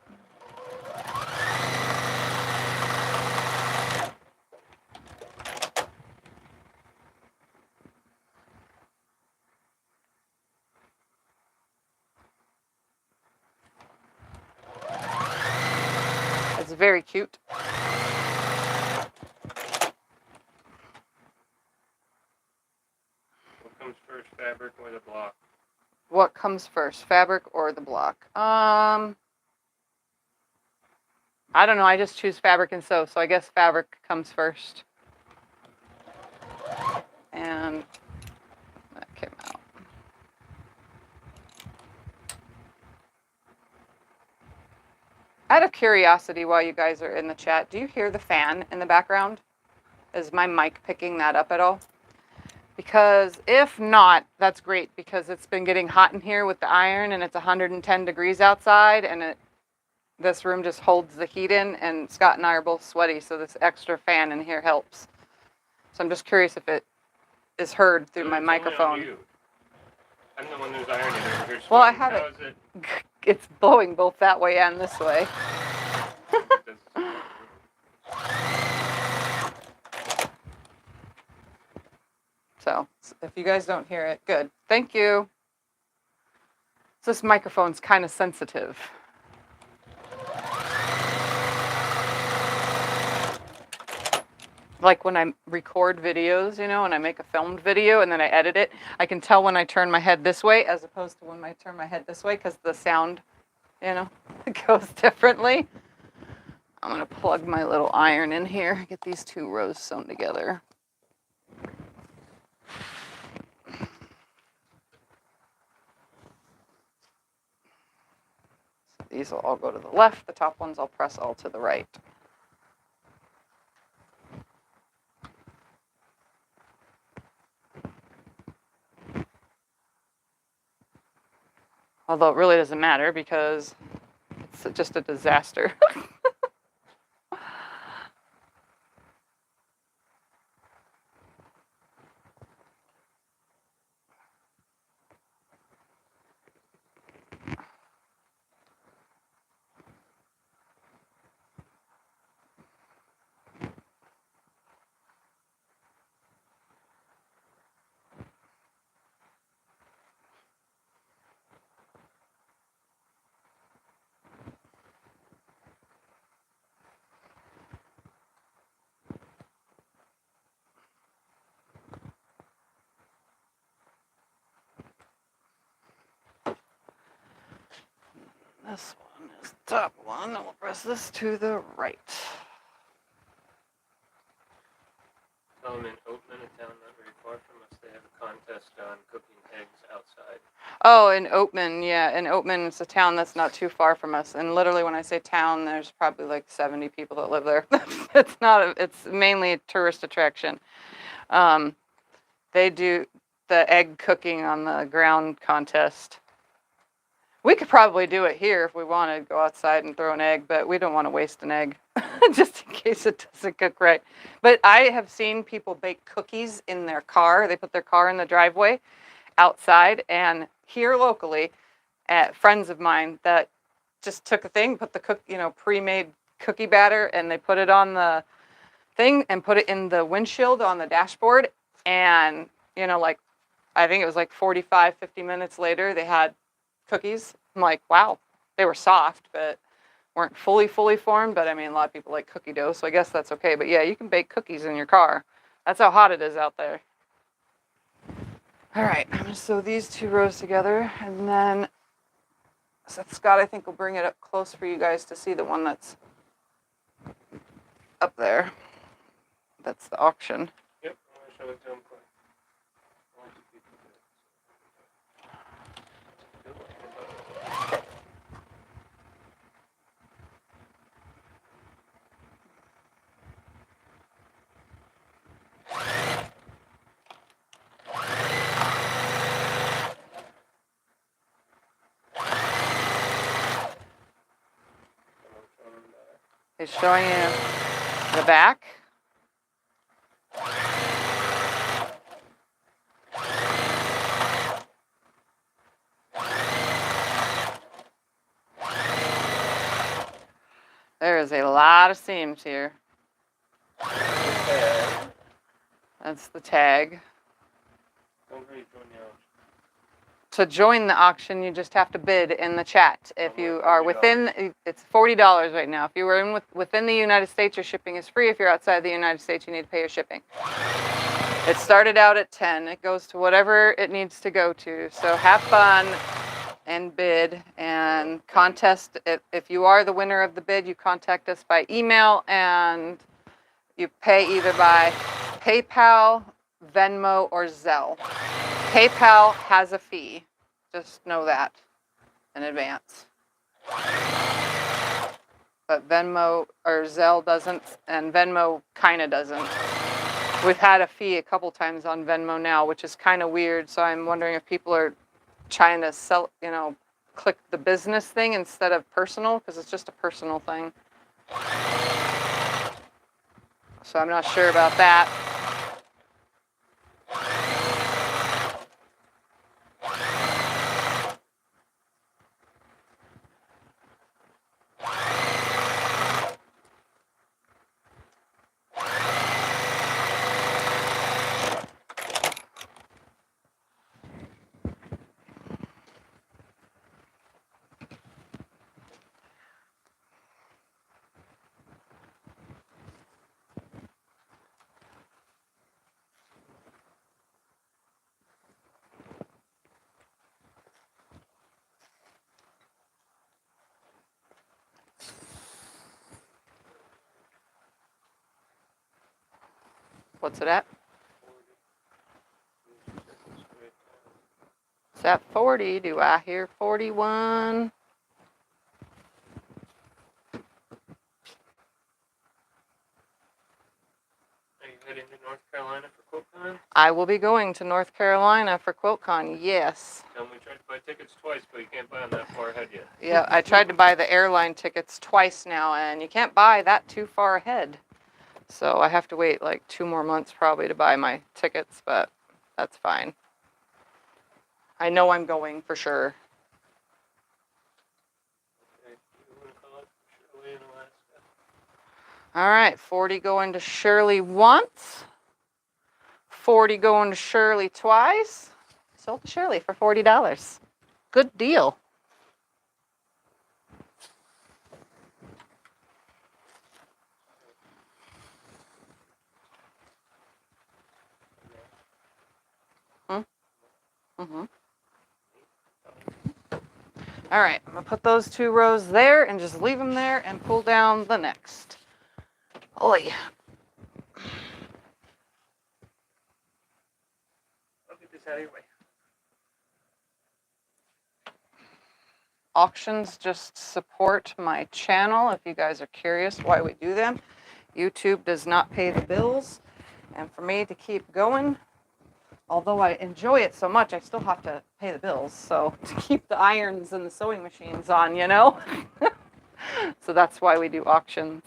It's very cute. What comes first, fabric or the block? What comes first, fabric or the block? I don't know. I just choose fabric and sew, so I guess fabric comes first. And that came out. Out of curiosity, while you guys are in the chat, do you hear the fan in the background? Is my mic picking that up at all? Because if not, that's great, because it's been getting hot in here with the iron, and it's 110 degrees outside, and this room just holds the heat in, and Scott and I are both sweaty, so this extra fan in here helps. So I'm just curious if it is heard through my microphone. You. I'm the one who's ironing over here. Well, I sweating. have How it. is it? It's blowing both that way and this way. So if you guys don't hear it, good. Thank you. This microphone's kind of sensitive. Like when I record videos, you know, and I make a filmed video and then I edit it, I can tell when I turn my head this way as opposed to when I turn my head this way, because the sound, you know, goes differently. I'm going to plug my little iron in here, get these two rows sewn together. So these will all go to the left, the top ones I'll press all to the right. Although it really doesn't matter because it's just a disaster. This one is the top one, and we'll press this to the right. Tell them in Oatman, a town not very far from us, they have a contest on cooking eggs outside. Oh, in Oatman, yeah. In Oatman, it's a town that's not too far from us. And literally, when I say town, there's probably like 70 people that live there. It's mainly a tourist attraction. They do the egg cooking on the ground contest. We could probably do it here if we wanted to go outside and throw an egg, but we don't want to waste an egg just in case it doesn't cook right. But I have seen people bake cookies in their car. They put their car in the driveway outside, and here locally, at friends of mine that just took a thing, put the pre-made cookie batter, and they put it on the thing and put it in the windshield on the dashboard, and like I think it was like 45, 50 minutes later, they had cookies. I'm like, wow, they were soft, but weren't fully formed. But I mean, a lot of people like cookie dough, so I guess that's okay. But yeah, you can bake cookies in your car. That's how hot it is out there. All right, I'm gonna sew these two rows together, and then So Scott, I think will bring it up close for you guys to see the one that's up there. That's the auction. Yep, I'm going to show it to him quick. I want you people to do it. He's showing you the back. There is a lot of seams here. That's the tag. To join the auction, you just have to bid in the chat. If you are within, it's $40 right now. If you were within the United States, your shipping is free. If you're outside the United States, you need to pay your shipping. It started out at 10. It goes to whatever it needs to go to. So have fun and bid and contest. If you are the winner of the bid, you contact us by email and you pay either by PayPal, Venmo, or Zelle. PayPal has a fee. Just know that in advance. But Venmo or Zelle doesn't, and Venmo kind of doesn't. We've had a fee a couple times on Venmo now, which is kind of weird. So I'm wondering if people are trying to sell, click the business thing instead of personal, because it's just a personal thing. So I'm not sure about that. What's it at? It's at 40. Do I hear 41? Are you heading to North Carolina for QuiltCon? I will be going to North Carolina for QuiltCon, yes. Tell them we tried to buy tickets twice, but you can't buy them that far ahead yet. Yeah, I tried to buy the airline tickets twice now, and you can't buy that too far ahead. So I have to wait like 2 more months probably to buy my tickets, but that's fine. I know I'm going for sure. Okay, you want to call it Shirley in Alaska? All right, 40 going to Shirley once. 40 going to Shirley twice. Sold to Shirley for $40. Good deal. Mm-hmm. All right, I'm gonna put those 2 rows there and just leave them there and pull down the next. Oi. I'll get this out of your way. Auctions just support my channel if you guys are curious why we do them. YouTube does not pay the bills, and for me to keep going, although I enjoy it so much, I still have to pay the bills. So to keep the irons and the sewing machines on, So that's why we do auctions.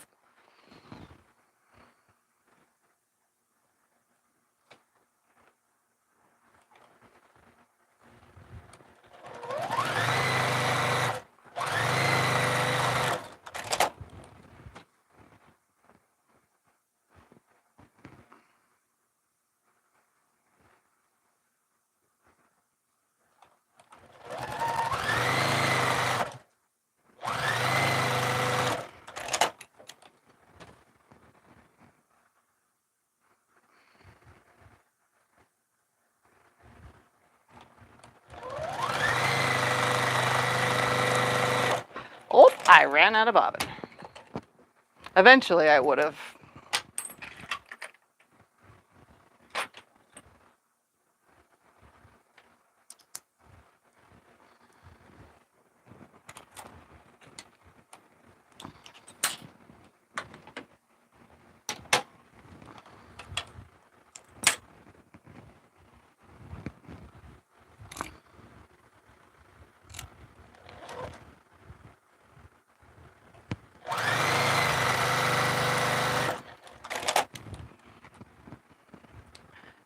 I ran out of bobbin. Eventually I would have.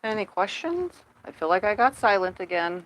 Any questions? I feel like I got silent again.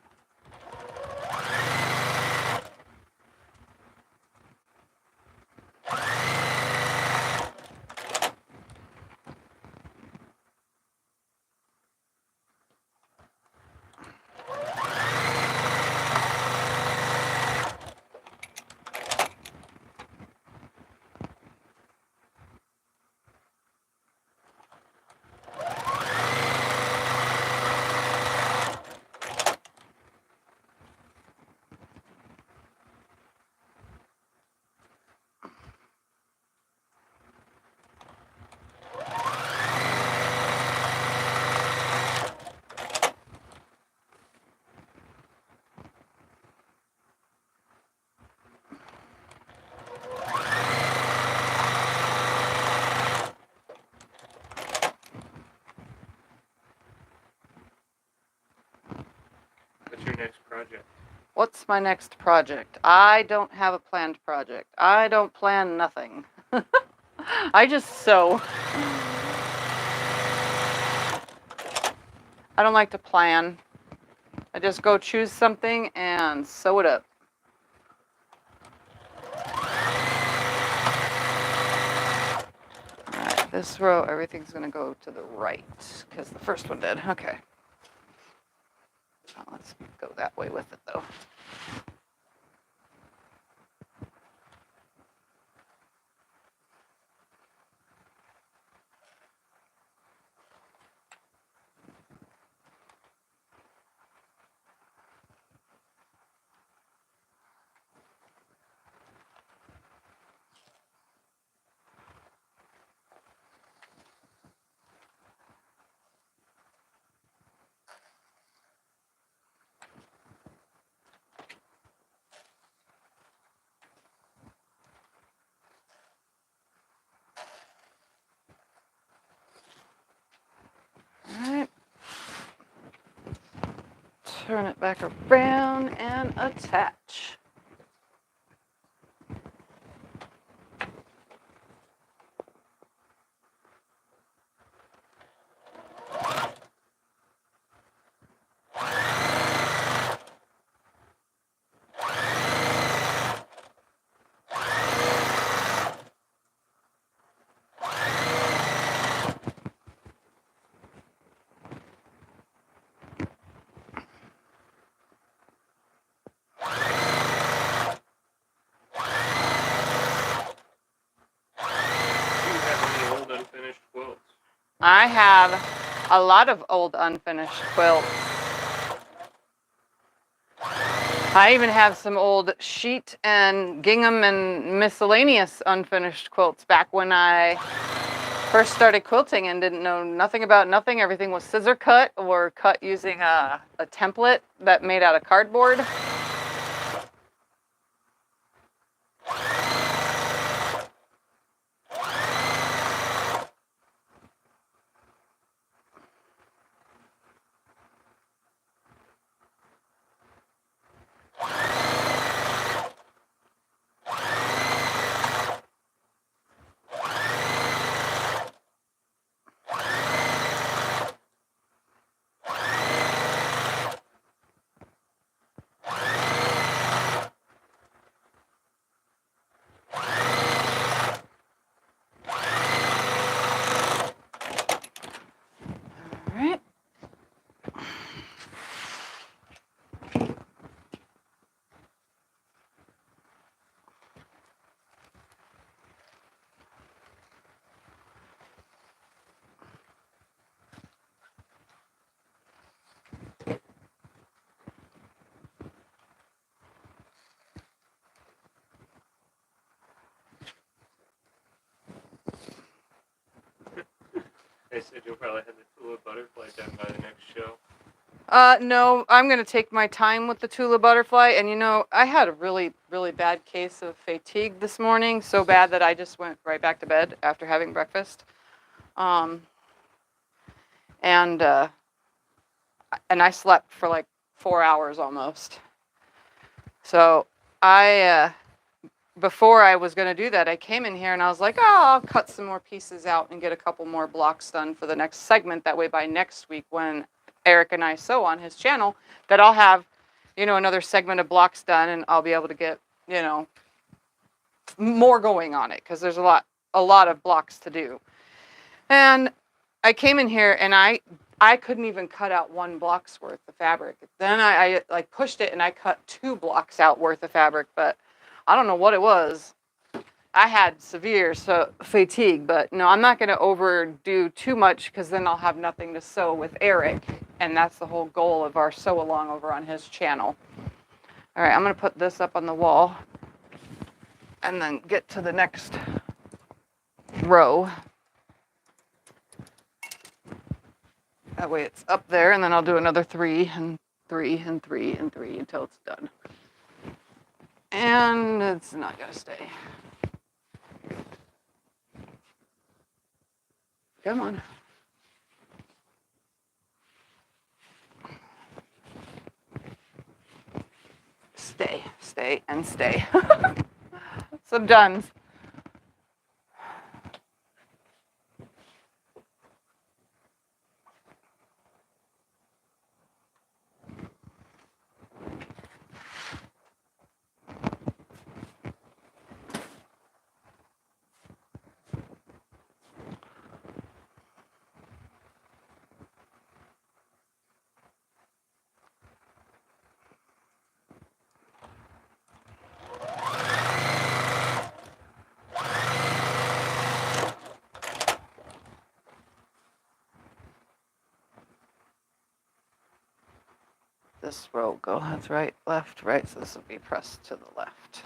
What's your next project? What's my next project? I don't have a planned project. I don't plan nothing. I just sew. I don't like to plan. I just go choose something and sew it up. Alright, this row, everything's gonna go to the right, because the first one did. Okay. Oh, let's go that way with it, though. Alright. Turn it back around and attach. I have a lot of old unfinished quilts. I even have some old sheet and gingham and miscellaneous unfinished quilts back when I first started quilting and didn't know nothing about nothing. Everything was scissor cut or cut using a template that made out of cardboard. I said you'll probably have the tulip butterfly done by the next show. No, I'm going to take my time with the Tula butterfly. And you know, I had a really, really bad case of fatigue this morning. So bad that I just went right back to bed after having breakfast. And I slept for like 4 hours almost. So before I was going to do that, I came in here and I was like, oh, I'll cut some more pieces out and get a couple more blocks done for the next segment. That way by next week when Eric and I sew on his channel, that I'll have, you know, another segment of blocks done and I'll be able to get, you know, more going on it because there's a lot of blocks to do. And I came in here and I couldn't even cut out 1 block's worth of fabric. Then I like pushed it and I cut 2 blocks out worth of fabric, but I don't know what it was. I had severe fatigue, but no, I'm not going to overdo too much because then I'll have nothing to sew with Eric. And that's the whole goal of our sew along over on his channel. All right, I'm going to put this up on the wall and then get to the next row. That way it's up there, and then I'll do another 3 and 3 and 3 and 3 until it's done. And it's not going to stay. Come on. Stay, stay, and stay. Some dones. This row go, that's right, left, right, so this will be pressed to the left.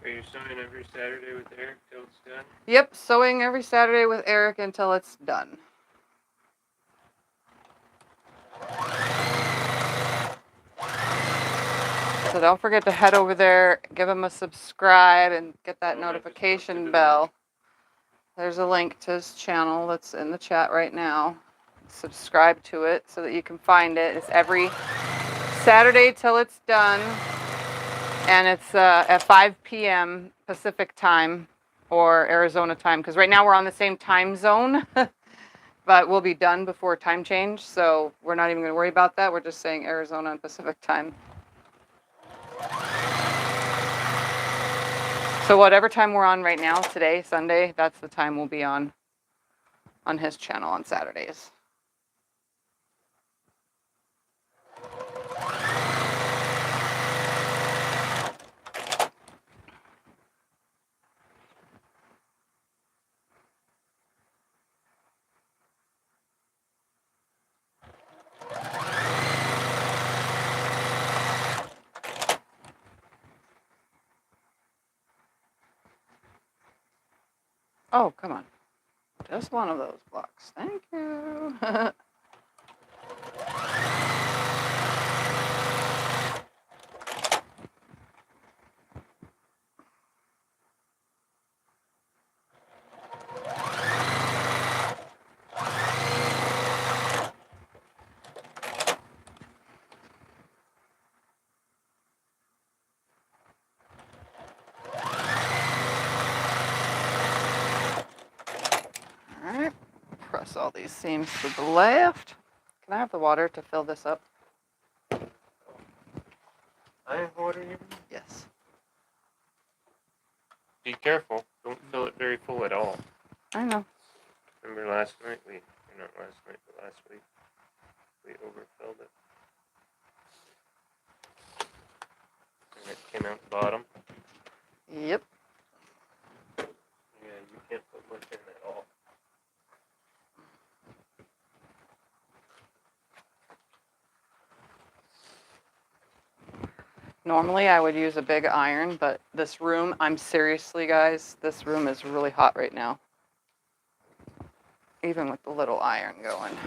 Are you sewing every Saturday with Eric till it's done? Yep, sewing every Saturday with Eric until it's done. So don't forget to head over there, give him a subscribe, and get that notification bell. There's a link to his channel that's in the chat right now. Subscribe to it so that you can find it. It's every Saturday till it's done. And it's at 5 p.m. Pacific time or Arizona time. Because right now we're on the same time zone. But we'll be done before time change. So we're not even going to worry about that. We're just saying Arizona and Pacific time. So whatever time we're on right now, today, Sunday, that's the time we'll be on his channel on Saturdays. Oh, come on. Just one of those blocks. Thank you. All right. Press all these seams to the left. Can I have the water to fill this up? I have water here. Yes. Be careful. Don't fill it very full at all. I know. Remember last night not last night, but last week, we overfilled it. And it came out the bottom. Yep. Yeah, you can't put much in at all. Normally I would use a big iron, but this room, I'm seriously, guys, this room is really hot right now. Even with the little iron going.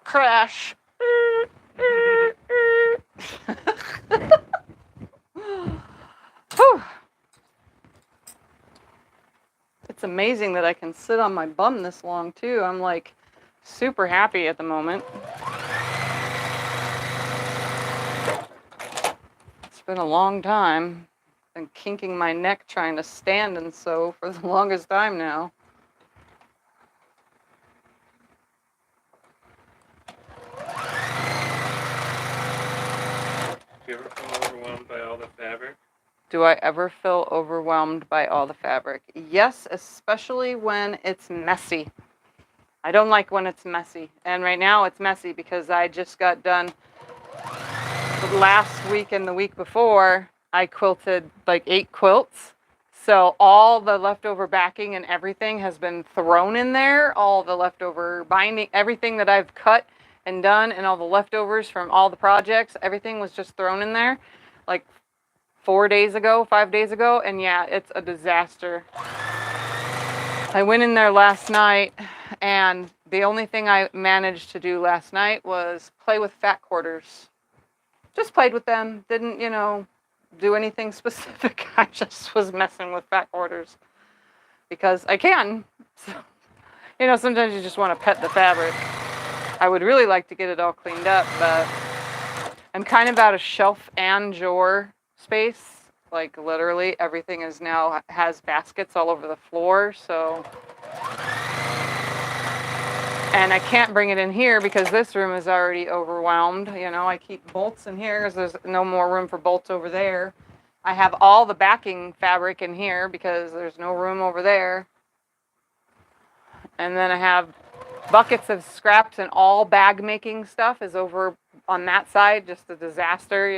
Crash. Whew. It's amazing that I can sit on my bum this long too. I'm like super happy at the moment. It's been a long time. Been kinking my neck trying to stand and sew for the longest time now. Do you ever feel overwhelmed by all the fabric? Do I ever feel overwhelmed by all the fabric? Yes, especially when it's messy. I don't like when it's messy. And right now it's messy because I just got done last week and the week before. I quilted like 8 quilts. So all the leftover backing and everything has been thrown in there. All the leftover binding, everything that I've cut and done, and all the leftovers from all the projects, everything was just thrown in there like 4 days ago, 5 days ago. And yeah, it's a disaster. I went in there last night, and the only thing I managed to do last night was play with fat quarters. Just played with them. Didn't, do anything specific. I just was messing with fat quarters because I can. So, sometimes you just want to pet the fabric. I would really like to get it all cleaned up, but I'm kind of out of shelf and drawer space. Like literally everything is now has baskets all over the floor, so. And I can't bring it in here because this room is already overwhelmed. I keep bolts in here because there's no more room for bolts over there. I have all the backing fabric in here because there's no room over there. And then I have buckets of scraps, and all bag making stuff is over on that side. Just a disaster,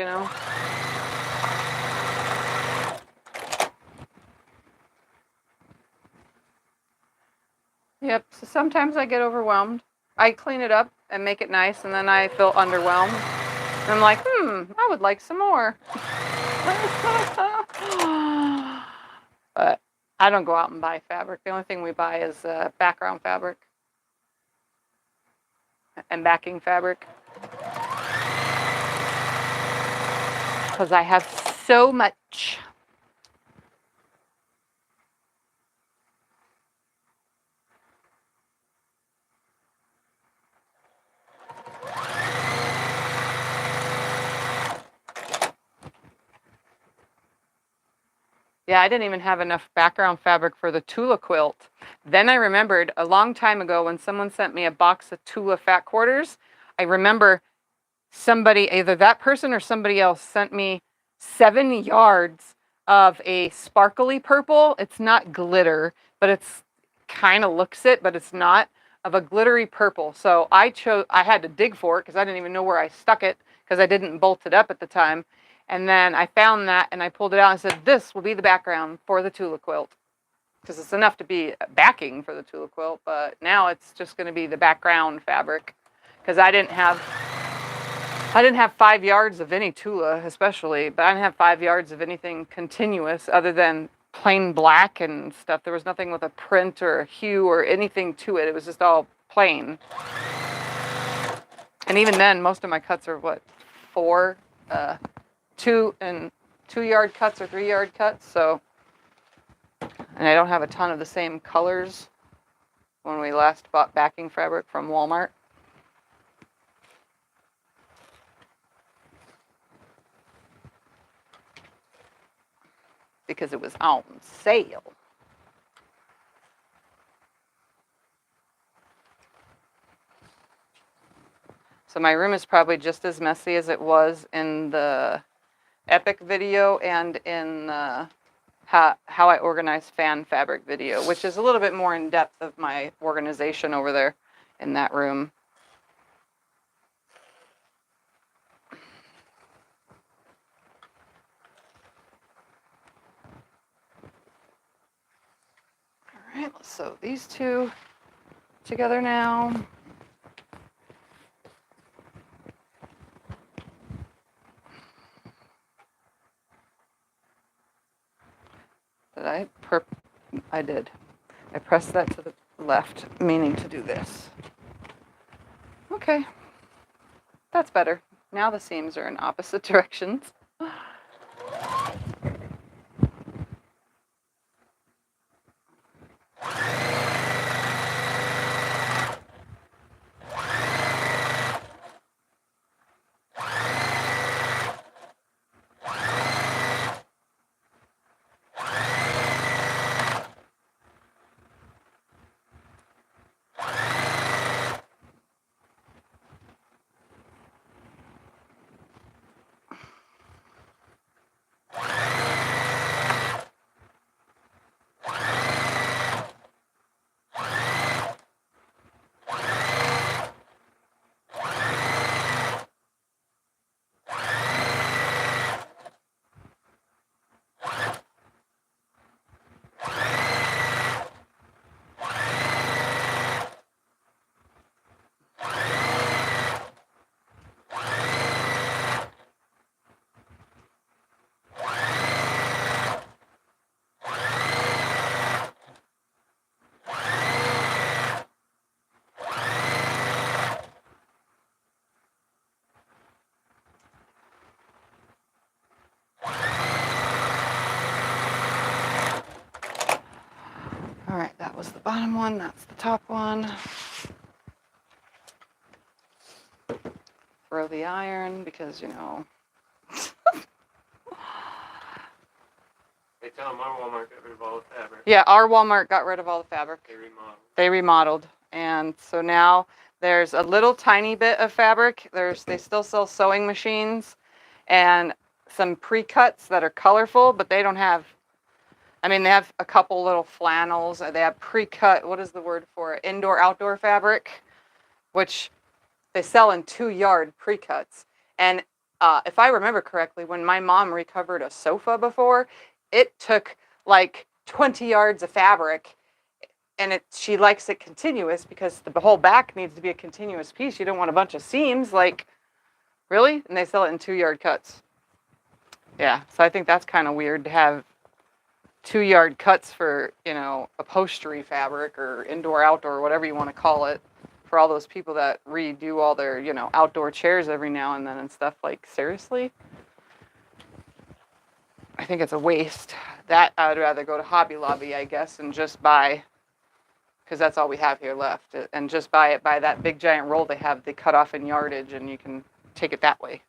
Yep, so sometimes I get overwhelmed. I clean it up and make it nice, and then I feel underwhelmed. And I'm like, I would like some more. But I don't go out and buy fabric. The only thing we buy is background fabric and backing fabric. Because I have so much. Yeah, I didn't even have enough background fabric for the Tula quilt. Then I remembered a long time ago when someone sent me a box of Tula fat quarters. I remember somebody, either that person or somebody else, sent me 7 yards of a sparkly purple. It's not glitter, but it's kind of looks it, but it's not, of a glittery purple. So I had to dig for it because I didn't even know where I stuck it because I didn't bolt it up at the time. And then I found that and I pulled it out and said, this will be the background for the Tula quilt. Because it's enough to be backing for the Tula quilt, but now it's just going to be the background fabric. Because I didn't have 5 yards of any Tula, especially, but I didn't have 5 yards of anything continuous other than plain black and stuff. There was nothing with a print or a hue or anything to it. It was just all plain. And even then, most of my cuts are 2-yard cuts or 3-yard cuts. So, and I don't have a ton of the same colors when we last bought backing fabric from Walmart. because it was on sale. So my room is probably just as messy as it was in the Epic video and in the how I organize fan fabric video, which is a little bit more in depth of my organization over there in that room. All right, let's sew these two together now. I did. I pressed that to the left, meaning to do this. Okay, that's better. Now the seams are in opposite directions. All right, that was the bottom one, that's the top one. Throw the iron because, you know. They tell them our Walmart got rid of all the fabric. Yeah, our Walmart got rid of all the fabric. They remodeled. And so now there's a little tiny bit of fabric. They still sell sewing machines and some pre-cuts that are colorful, but they don't have, I mean, they have a couple little flannels. They have pre-cut, what is the word for it? Indoor-outdoor fabric, which they sell in 2-yard pre-cuts. And if I remember correctly, when my mom recovered a sofa before, it took like 20 yards of fabric, and she likes it continuous because the whole back needs to be a continuous piece. You don't want a bunch of seams, like, really? And they sell it in 2-yard cuts. Yeah, so I think that's kind of weird to have 2-yard cuts for, you know, upholstery fabric or indoor, outdoor, whatever you want to call it, for all those people that redo all their, you know, outdoor chairs every now and then and stuff. Like, seriously? I think it's a waste. That I would rather go to Hobby Lobby, I guess, and just buy, because that's all we have here left, and just buy that big giant roll they have. They cut off in yardage, and you can take it that way,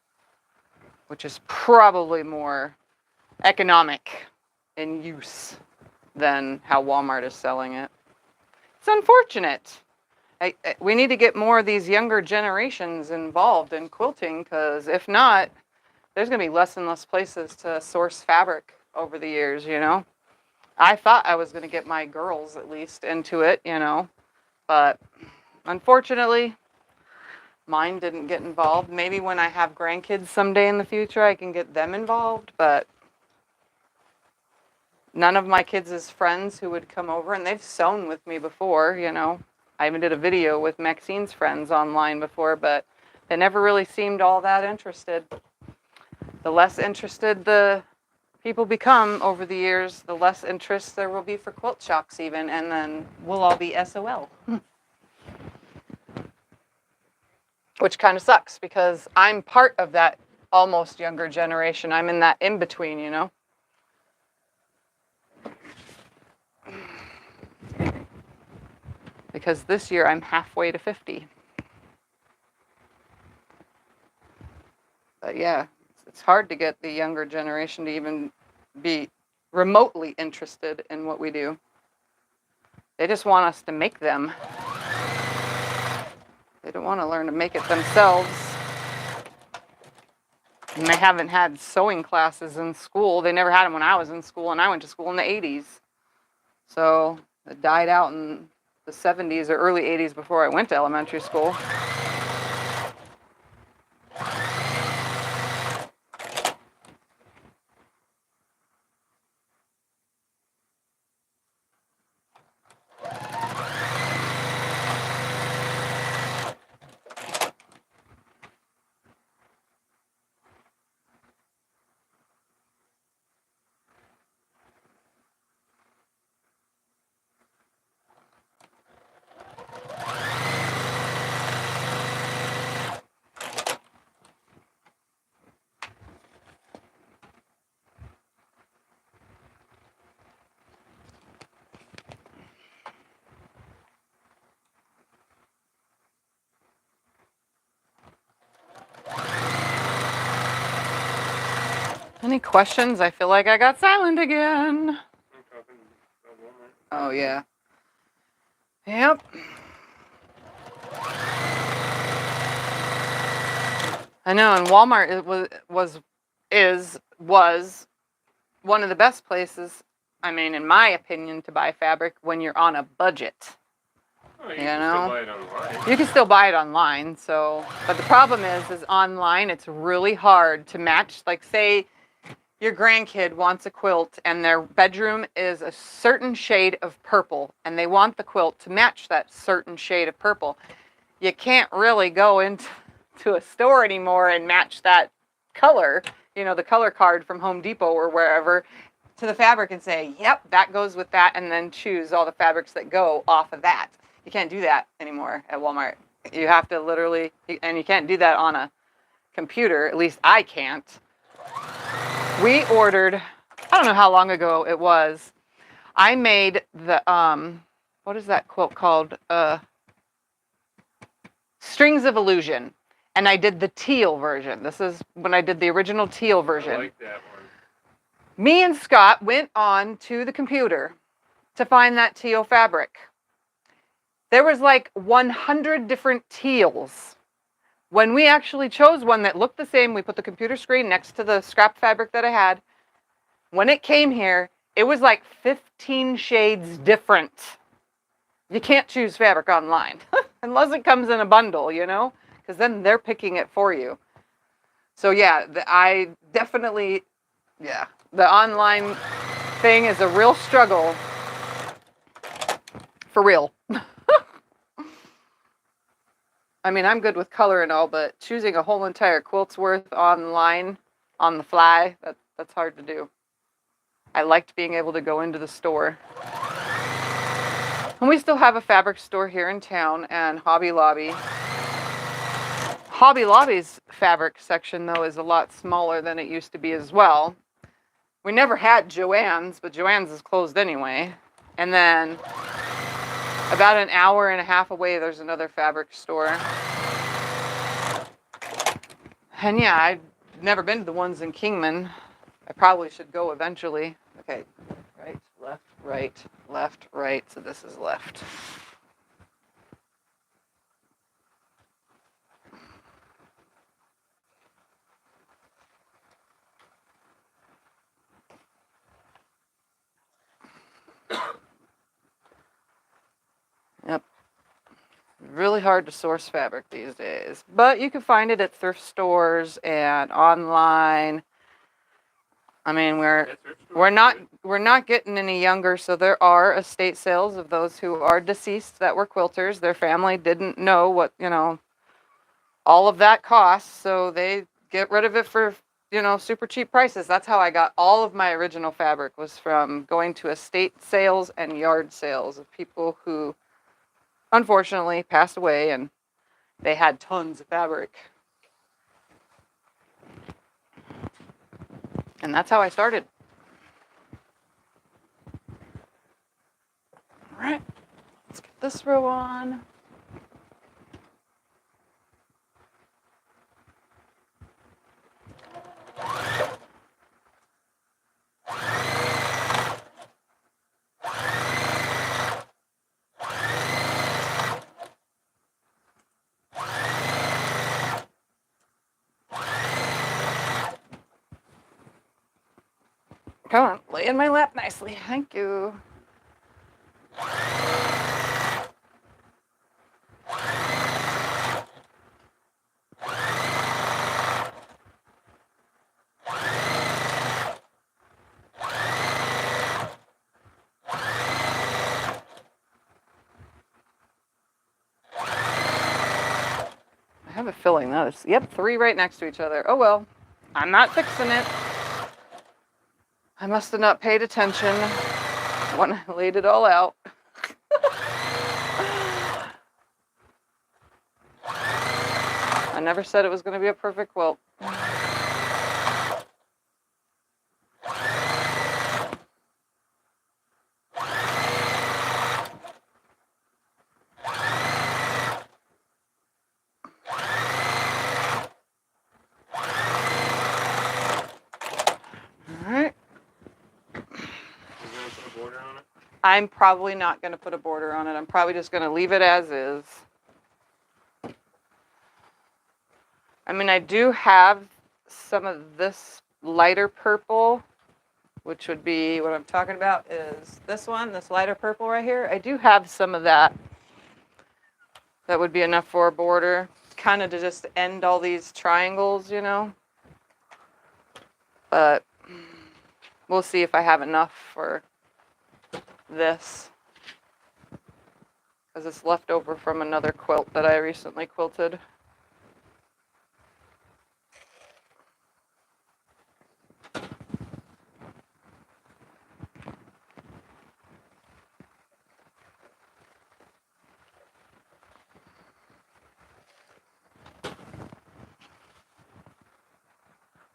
which is probably more economic in use than how Walmart is selling it. It's unfortunate. We need to get more of these younger generations involved in quilting, because if not, there's going to be less and less places to source fabric over the years, you know. I thought I was going to get my girls at least into it, you know, but unfortunately, mine didn't get involved. Maybe when I have grandkids someday in the future, I can get them involved, but none of my kids' friends who would come over, and they've sewn with me before, you know. I even did a video with Maxine's friends online before, but they never really seemed all that interested. The less interested the people become over the years, the less interest there will be for quilt shops even, and then we'll all be SOL. Which kind of sucks, because I'm part of that almost younger generation. I'm in that in-between, you know? Because this year I'm halfway to 50. But yeah, it's hard to get the younger generation to even be remotely interested in what we do. They just want us to make them. They don't want to learn to make it themselves. And they haven't had sewing classes in school. They never had them when I was in school, and I went to school in the 80s. So it died out in the 70s or early 80s before I went to elementary school. Any questions? I feel like I got silent again. Oh, yeah. Yep. I know, and Walmart was one of the best places, I mean, in my opinion, to buy fabric when you're on a budget. Oh, you can still buy it online. You can still buy it online, but the problem is online it's really hard to match. Like, say your grandkid wants a quilt and their bedroom is a certain shade of purple and they want the quilt to match that certain shade of purple. You can't really go into a store anymore and match that color, the color card from Home Depot or wherever, to the fabric and say, yep, that goes with that, and then choose all the fabrics that go off of that. You can't do that anymore at Walmart. You have to literally, and you can't do that on a computer, at least I can't. We ordered, I don't know how long ago it was, I made the, what is that quilt called? Strings of Illusion. And I did the teal version. This is when I did the original teal version. I like that one. Me and Scott went on to the computer to find that teal fabric. There was like 100 different teals. When we actually chose one that looked the same, we put the computer screen next to the scrap fabric that I had. When it came here, it was like 15 shades different. You can't choose fabric online unless it comes in a bundle, because then they're picking it for you. So yeah, I definitely, the online thing is a real struggle. For real. I mean, I'm good with color and all, but choosing a whole entire quilt's worth online on the fly, that's hard to do. I liked being able to go into the store. And we still have a fabric store here in town and Hobby Lobby. Hobby Lobby's fabric section, though, is a lot smaller than it used to be as well. We never had Joann's, but Joann's is closed anyway. And then about an hour and a half away, there's another fabric store. And yeah, I've never been to the ones in Kingman. I probably should go eventually. Okay, right, left, right, left, right. So this is left. Yep. Really hard to source fabric these days, but you can find it at thrift stores and online. I mean, we're not getting any younger, so there are estate sales of those who are deceased that were quilters. Their family didn't know what, all of that costs, so they get rid of it for, super cheap prices. That's how I got all of my original fabric, was from going to estate sales and yard sales of people who unfortunately passed away and they had tons of fabric. And that's how I started. All right, let's get this row on. Come on, lay in my lap nicely. Thank you. I have a feeling that is, yep, 3 right next to each other. Oh well, I'm not fixing it. I must have not paid attention when I laid it all out. I never said it was going to be a perfect quilt. Alright. You're gonna put a border on it? I'm probably not going to put a border on it. I'm probably just going to leave it as is. I mean, I do have some of this lighter purple, which would be what I'm talking about is this one, this lighter purple right here. I do have some of that. That would be enough for a border, kind of to just end all these triangles, you know. But we'll see if I have enough for this. Because it's left over from another quilt that I recently quilted.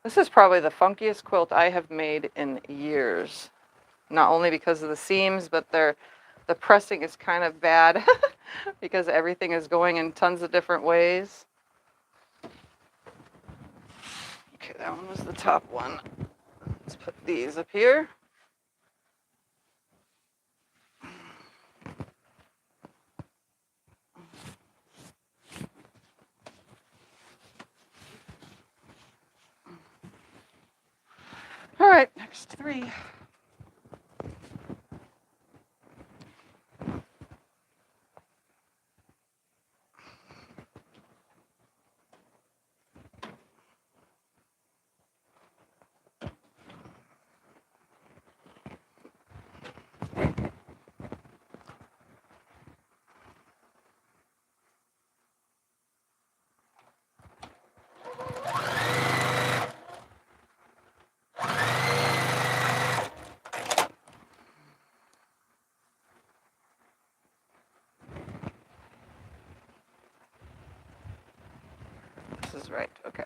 This is probably the funkiest quilt I have made in years. Not only because of the seams, but the pressing is kind of bad because everything is going in tons of different ways. Okay, that one was the top one. Let's put these up here. All right, next 3. This is right, okay.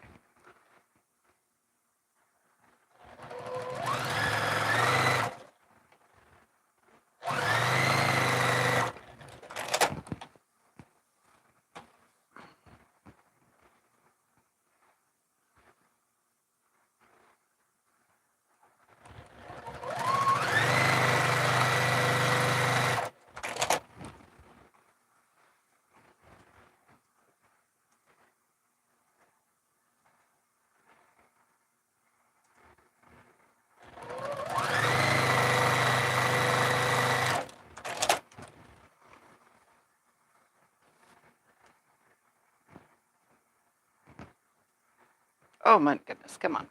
Oh my goodness, come on.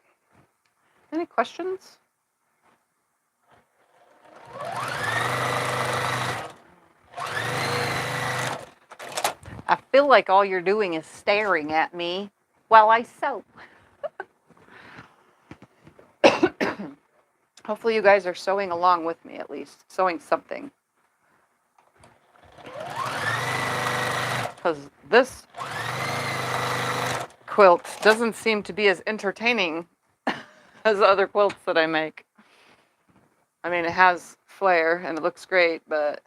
Any questions? I feel like all you're doing is staring at me while I sew. Hopefully you guys are sewing along with me at least, sewing something. Because this quilt doesn't seem to be as entertaining as other quilts that I make. I mean, it has flair and it looks great, but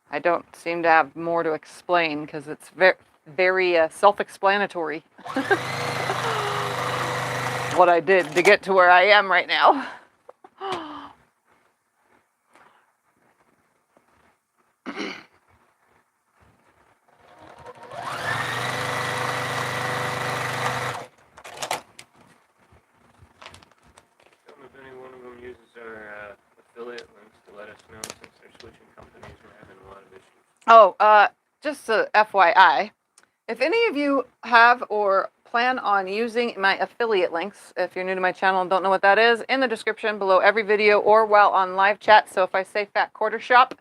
I don't seem to have more to explain because it's very self-explanatory what I did to get to where I am right now. Oh, just a FYI, if any of you have or plan on using my affiliate links, if you're new to my channel and don't know what that is, in the description below every video or while on live chat. So if I say Fat Quarter Shop,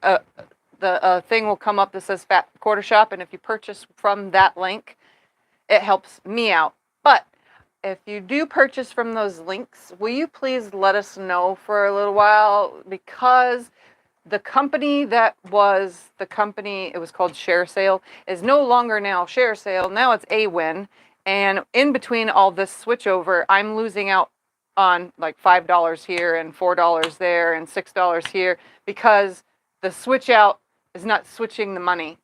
the thing will come up that says Fat Quarter Shop, and if you purchase from that link, it helps me out. But if you do purchase from those links, will you please let us know for a little while, because the company that was the company, it was called Share Sale, is no longer now Share Sale. Now it's AWin. And in between all this switchover, I'm losing out on like $5 here and $4 there and $6 here, because the switch out is not switching the money.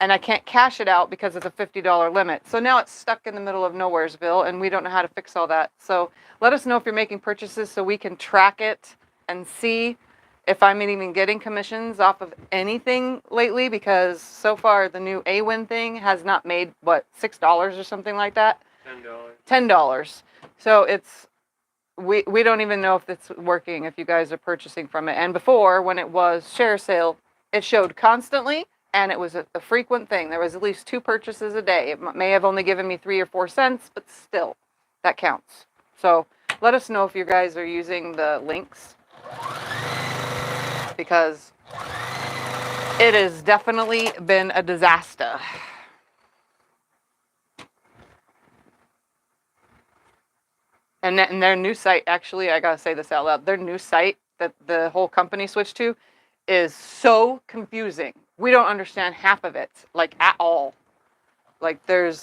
And I can't cash it out because of the $50 limit. So now it's stuck in the middle of Nowheresville, and we don't know how to fix all that. So let us know if you're making purchases so we can track it and see if I'm even getting commissions off of anything lately, because so far the new AWin thing has not made, what, $6 or something like that? $10. So it's, we don't even know if it's working if you guys are purchasing from it. And before, when it was Share Sale, it showed constantly, and it was a frequent thing. There was at least 2 purchases a day. It may have only given me 3 or 4 cents, but still, that counts. So let us know if you guys are using the links, because it has definitely been a disaster. And their new site, actually, I gotta say this out loud, their new site that the whole company switched to is so confusing. We don't understand half of it, like, at all. Like, the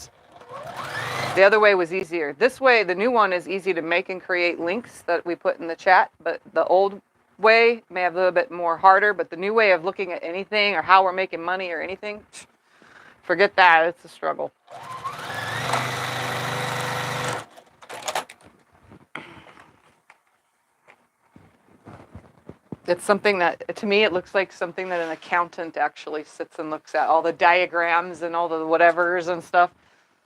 other way was easier. This way, the new one is easy to make and create links that we put in the chat, but the old way may have a little bit more harder. But the new way of looking at anything or how we're making money or anything, forget that. It's a struggle. It's something that, to me, it looks like something that an accountant actually sits and looks at. All the diagrams and all the whatevers and stuff.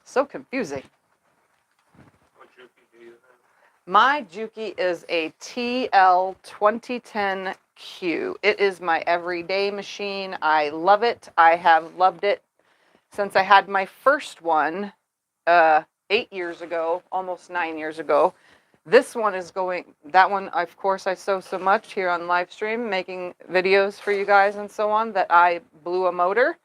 So confusing. What Juki do you have? My Juki is a TL 2010Q. It is my everyday machine. I love it. I have loved it since I had my first one 8 years ago, almost 9 years ago. This one is that one, of course, I sew so much here on live stream, making videos for you guys and so on, that I blew a motor.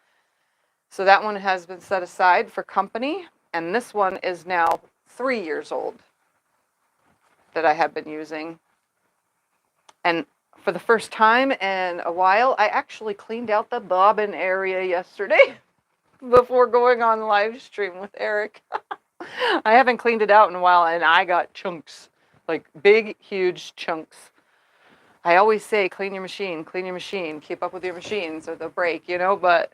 So that one has been set aside for company. And this one is now 3 years old that I have been using. And for the first time in a while, I actually cleaned out the bobbin area yesterday before going on live stream with Eric. I haven't cleaned it out in a while, and I got chunks, like big, huge chunks. I always say, clean your machine, keep up with your machines or they'll break, you know, but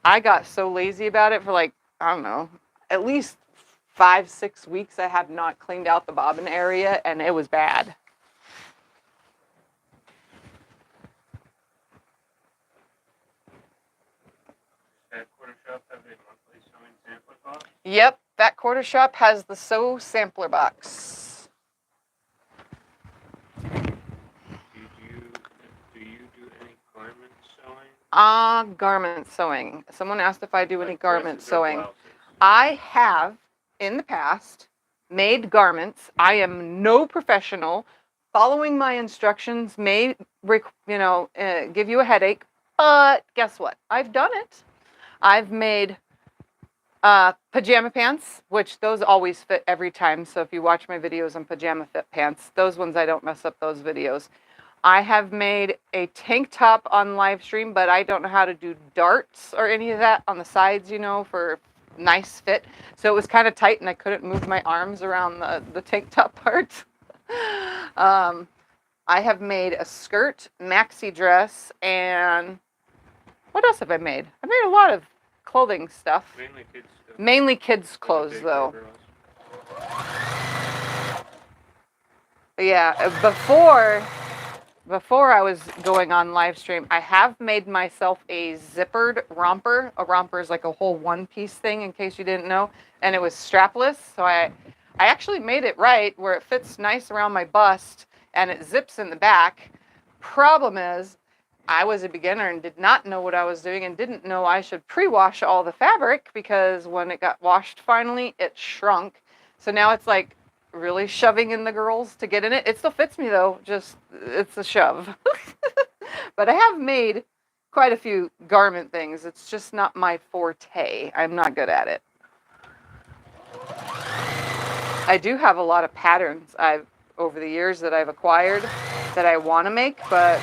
I got so lazy about it for like, I don't know, at least 5-6 weeks I have not cleaned out the bobbin area, and it was bad. Fat Quarter Shop have a monthly sewing sampler box? Yep, Fat Quarter Shop has the Sew Sampler Box. Do you do any garment sewing? Garment sewing. Someone asked if I do any garment dresses or sewing. blouses? I have, in the past, made garments. I am no professional. Following my instructions may, give you a headache, but guess what? I've done it. I've made pajama pants, which those always fit every time. So if you watch my videos on pajama fit pants, those ones, I don't mess up those videos. I have made a tank top on live stream, but I don't know how to do darts or any of that on the sides, for nice fit. So it was kind of tight, and I couldn't move my arms around the tank top part. I have made a skirt, maxi dress, and what else have I made? I've made a lot of clothing stuff. Mainly kids stuff. Mainly kids' clothes, though. But yeah, before I was going on live stream, I have made myself a zippered romper. A romper is like a whole one-piece thing, in case you didn't know, and it was strapless. So I actually made it right, where it fits nice around my bust, and it zips in the back. Problem is, I was a beginner and did not know what I was doing and didn't know I should pre-wash all the fabric because when it got washed finally, it shrunk. So now it's like really shoving in the girls to get in it. It still fits me though, just it's a shove. But I have made quite a few garment things. It's just not my forte. I'm not good at it. I do have a lot of patterns over the years that I've acquired that I want to make, but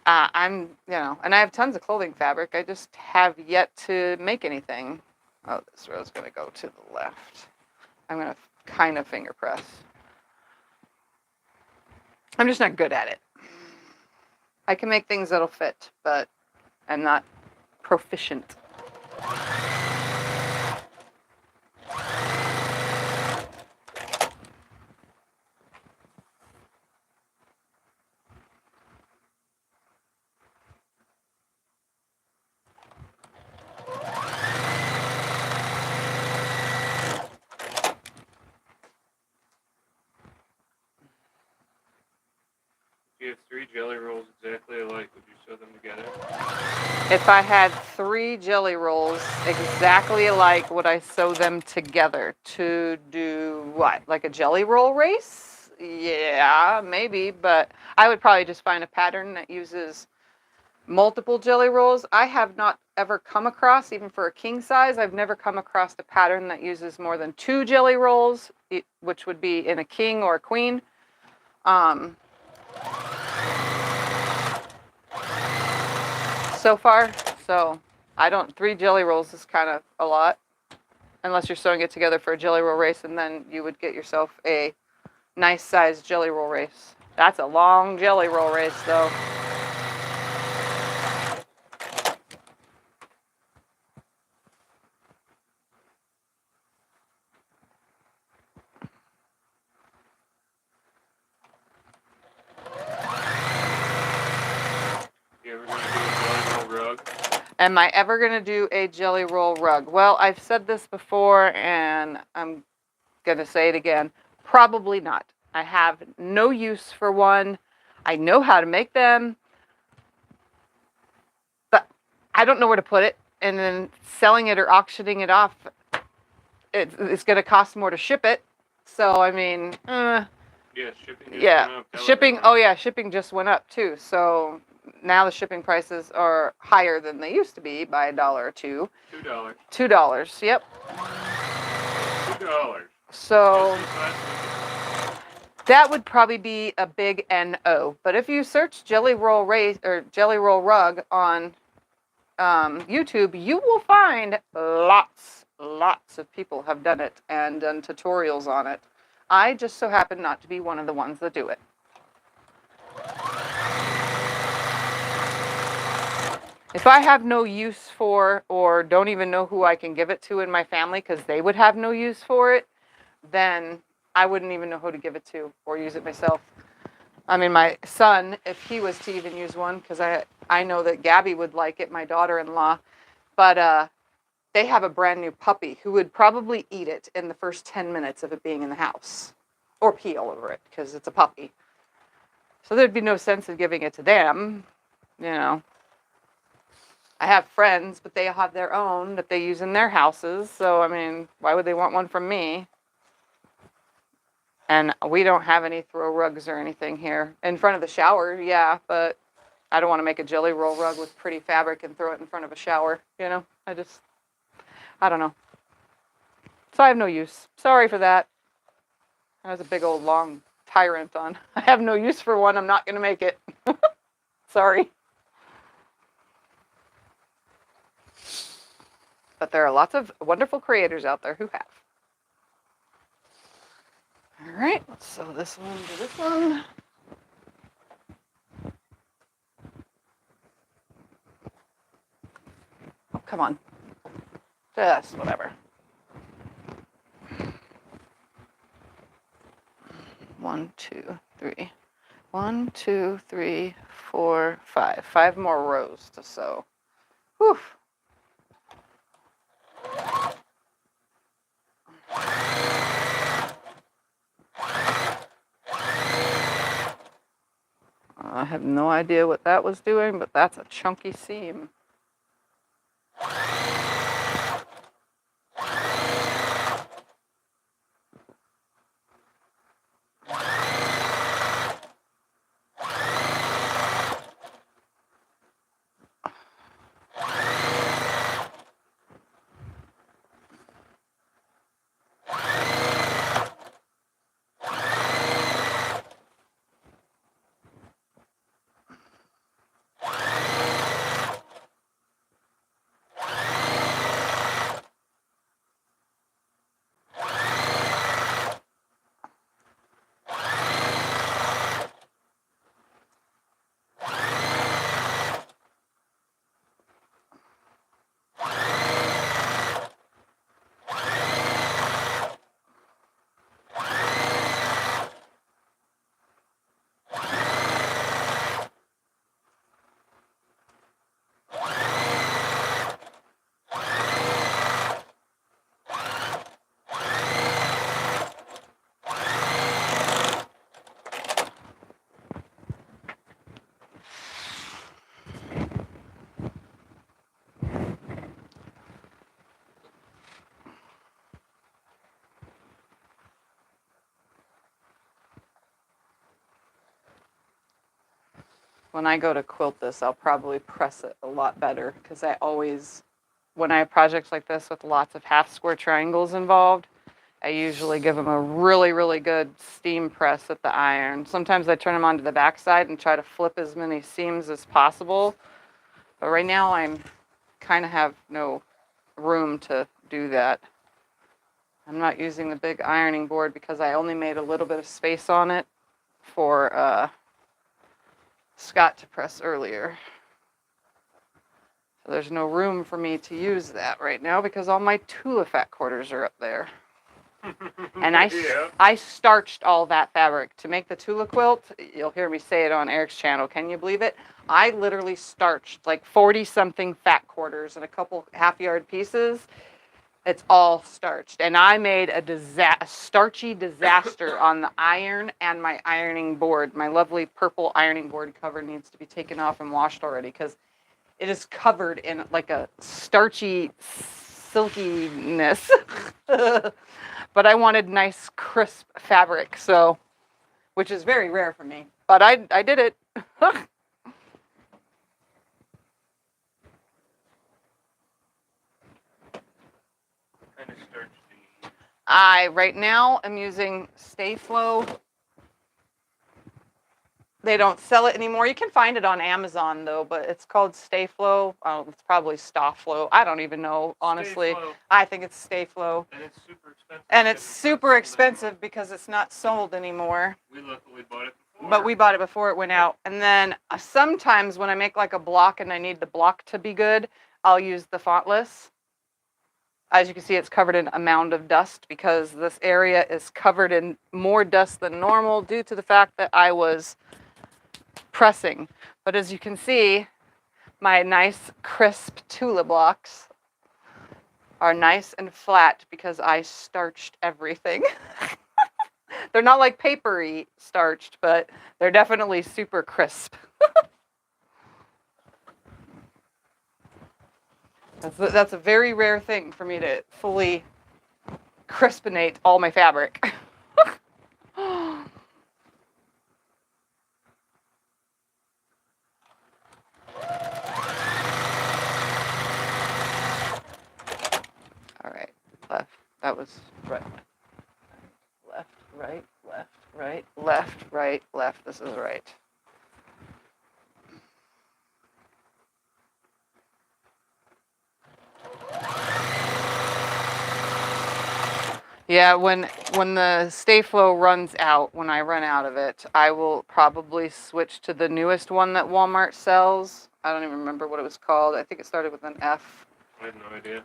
and I have tons of clothing fabric. I just have yet to make anything. Oh, this row's going to go to the left. I'm going to kind of finger press. I'm just not good at it. I can make things that'll fit, but I'm not proficient. If you have 3 jelly rolls exactly alike, would you sew them together? If I had 3 jelly rolls exactly alike, would I sew them together to do what? Like a jelly roll race? Yeah, maybe, but I would probably just find a pattern that uses multiple jelly rolls. I have not ever come across, even for a king size, I've never come across a pattern that uses more than 2 jelly rolls, which would be in a king or a queen. So far, so 3 jelly rolls is kind of a lot, unless you're sewing it together for a jelly roll race, and then you would get yourself a nice sized jelly roll race. That's a long jelly roll race though. You ever gonna do a jelly roll rug? Am I ever going to do a jelly roll rug? Well, I've said this before and I'm going to say it again. Probably not. I have no use for one. I know how to make them, but I don't know where to put it. And then selling it or auctioning it off, it's going to cost more to ship it. So, I mean, Yeah, shipping just yeah, went up. shipping. Oh yeah, shipping just went up too. So now the shipping prices are higher than they used to be by $1 or $2. $2. $2. Yep. $2. So that would probably be a big NO. But if you search jelly roll race or jelly roll rug on YouTube, you will find lots of people have done it and done tutorials on it. I just so happen not to be one of the ones that do it. If I have no use for or don't even know who I can give it to in my family because they would have no use for it, then I wouldn't even know who to give it to or use it myself. I mean, my son, if he was to even use one, because I know that Gabby would like it, my daughter-in-law, but they have a brand new puppy who would probably eat it in the first 10 minutes of it being in the house or pee all over it because it's a puppy. So there'd be no sense in giving it to them, you know. I have friends, but they have their own that they use in their houses. So, I mean, why would they want one from me? And we don't have any throw rugs or anything here. In front of the shower, yeah, but I don't want to make a jelly roll rug with pretty fabric and throw it in front of a shower, you know? I don't know. So I have no use. Sorry for that. That was a big old long tyrant on. I have no use for one. I'm not going to make it. Sorry. But there are lots of wonderful creators out there who have. All right, let's sew this one to this one. Oh, come on. Just whatever. 1, 2, 3. 1, 2, 3, 4, 5. 5 more rows to sew. Whew. have no idea what that was doing, but that's a chunky seam. When I go to quilt this, I'll probably press it a lot better because I always, when I have projects like this with lots of half square triangles involved, I usually give them a really, really good steam press at the iron. Sometimes I turn them onto the backside and try to flip as many seams as possible. But right now I'm kind of have no room to do that. I'm not using the big ironing board because I only made a little bit of space on it for Scott to press earlier. So there's no room for me to use that right now because all my Tula fat quarters are up there. And I starched all that fabric to make the Tula quilt. You'll hear me say it on Eric's channel. Can you believe it? I literally starched like 40 something fat quarters and a couple half-yard pieces. It's all starched. And I made a starchy disaster on the iron and my ironing board. My lovely purple ironing board cover needs to be taken off and washed already because it is covered in like a starchy silkiness. But I wanted nice, crisp fabric, so, which is very rare for me. But I did it. Kind of starch the. I, right now, am using Stay Flow. They don't sell it anymore. You can find it on Amazon, though, but it's called Stay Flow. Oh, it's probably Staw Flow. I don't even know, honestly. I think it's Stay Flow. And it's super expensive. And it's super expensive because it's not sold anymore. We luckily bought it before. But we bought it before it went out. And then sometimes when I make like a block and I need the block to be good, I'll use the Fontless. As you can see, it's covered in a mound of dust because this area is covered in more dust than normal due to the fact that I was pressing. But as you can see, my nice crisp Tula blocks are nice and flat because I starched everything. They're not like papery starched, but they're definitely super crisp. That's a very rare thing for me to fully crispinate all my fabric. All right, left. That was right. Left, right, left, right, left, right, left. This is right. Yeah, when the Stay Flow runs out, when I run out of it, I will probably switch to the newest one that Walmart sells. I don't even remember what it was called. I think it started with an F. I have no idea.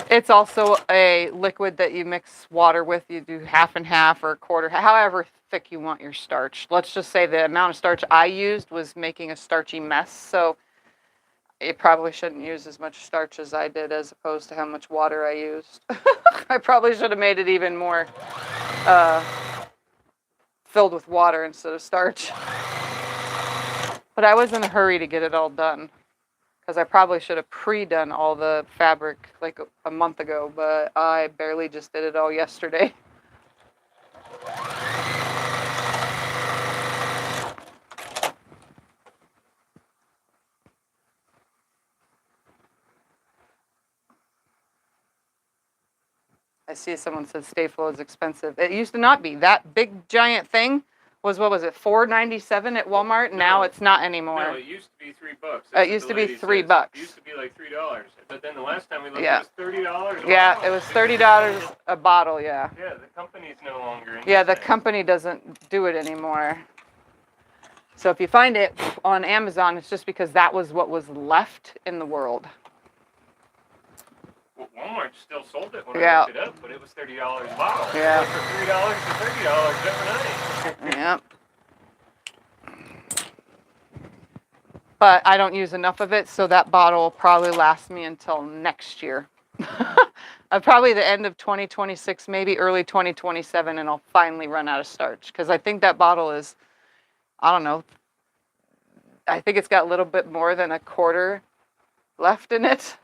It's also a liquid that you mix water with. You do half and half or a quarter, however thick you want your starch. Let's just say the amount of starch I used was making a starchy mess, so you probably shouldn't use as much starch as I did as opposed to how much water I used. I probably should have made it even more filled with water instead of starch. But I was in a hurry to get it all done because I probably should have pre-done all the fabric like a month ago, but I barely just did it all yesterday. I see someone said Stay Flow is expensive. It used to not be. That big giant thing was, what was it, $4.97 at Walmart? No. Now it's not anymore. No, it used to be $3. It used to be $3. It used to be like $3. But then the last time we looked, Yeah. it was $30. Yeah, Wow. it was $30 a bottle, yeah. Yeah, the company's no longer in Yeah, the business. company doesn't do it anymore. So if you find it on Amazon, it's just because that was what was left in the world. Well, Walmart still sold it when Yeah. I looked it up, but it was $30 a bottle. Yeah. It went from $3 to $30 overnight. Yep. But I don't use enough of it, so that bottle will probably last me until next year. Probably the end of 2026, maybe early 2027, and I'll finally run out of starch. Because I think that bottle is, I don't know, I think it's got a little bit more than a quarter left in it.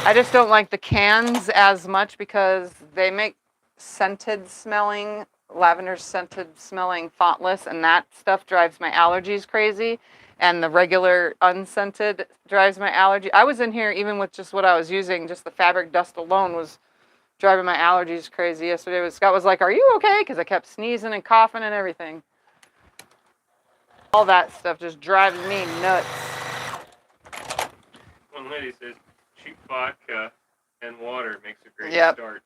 I just don't like the cans as much because they make scented smelling, lavender scented smelling fontless, and that stuff drives my allergies crazy. And the regular unscented drives my allergy. I was in here even with just what I was using, just the fabric dust alone was driving my allergies crazy yesterday. Scott was like, "Are you okay?" Because I kept sneezing and coughing and everything. All that stuff just drives me nuts. One lady says cheap vodka and water makes a great Yep. starch.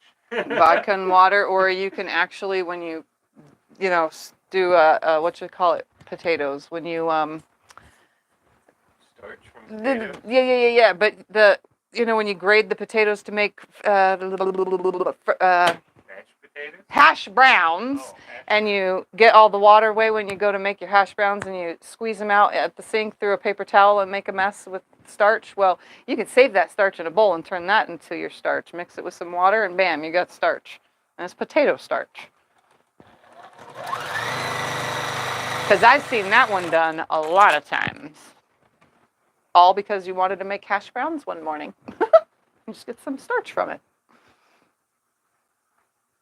Vodka and water, or you can actually, when you know, do what you call it, potatoes. When you Starch from potatoes. yeah. But when you grade the potatoes to make Mashed potatoes? hash browns, Oh, and you get all the water away when you go to make your hash browns, and you squeeze them out at the sink through a paper towel and make a mess with starch. Well, you can save that starch in a bowl and turn that into your starch. Mix it with some water, and bam, you got starch. And it's potato starch. Because I've seen that one done a lot of times. All because you wanted to make hash browns one morning. And just get some starch from it.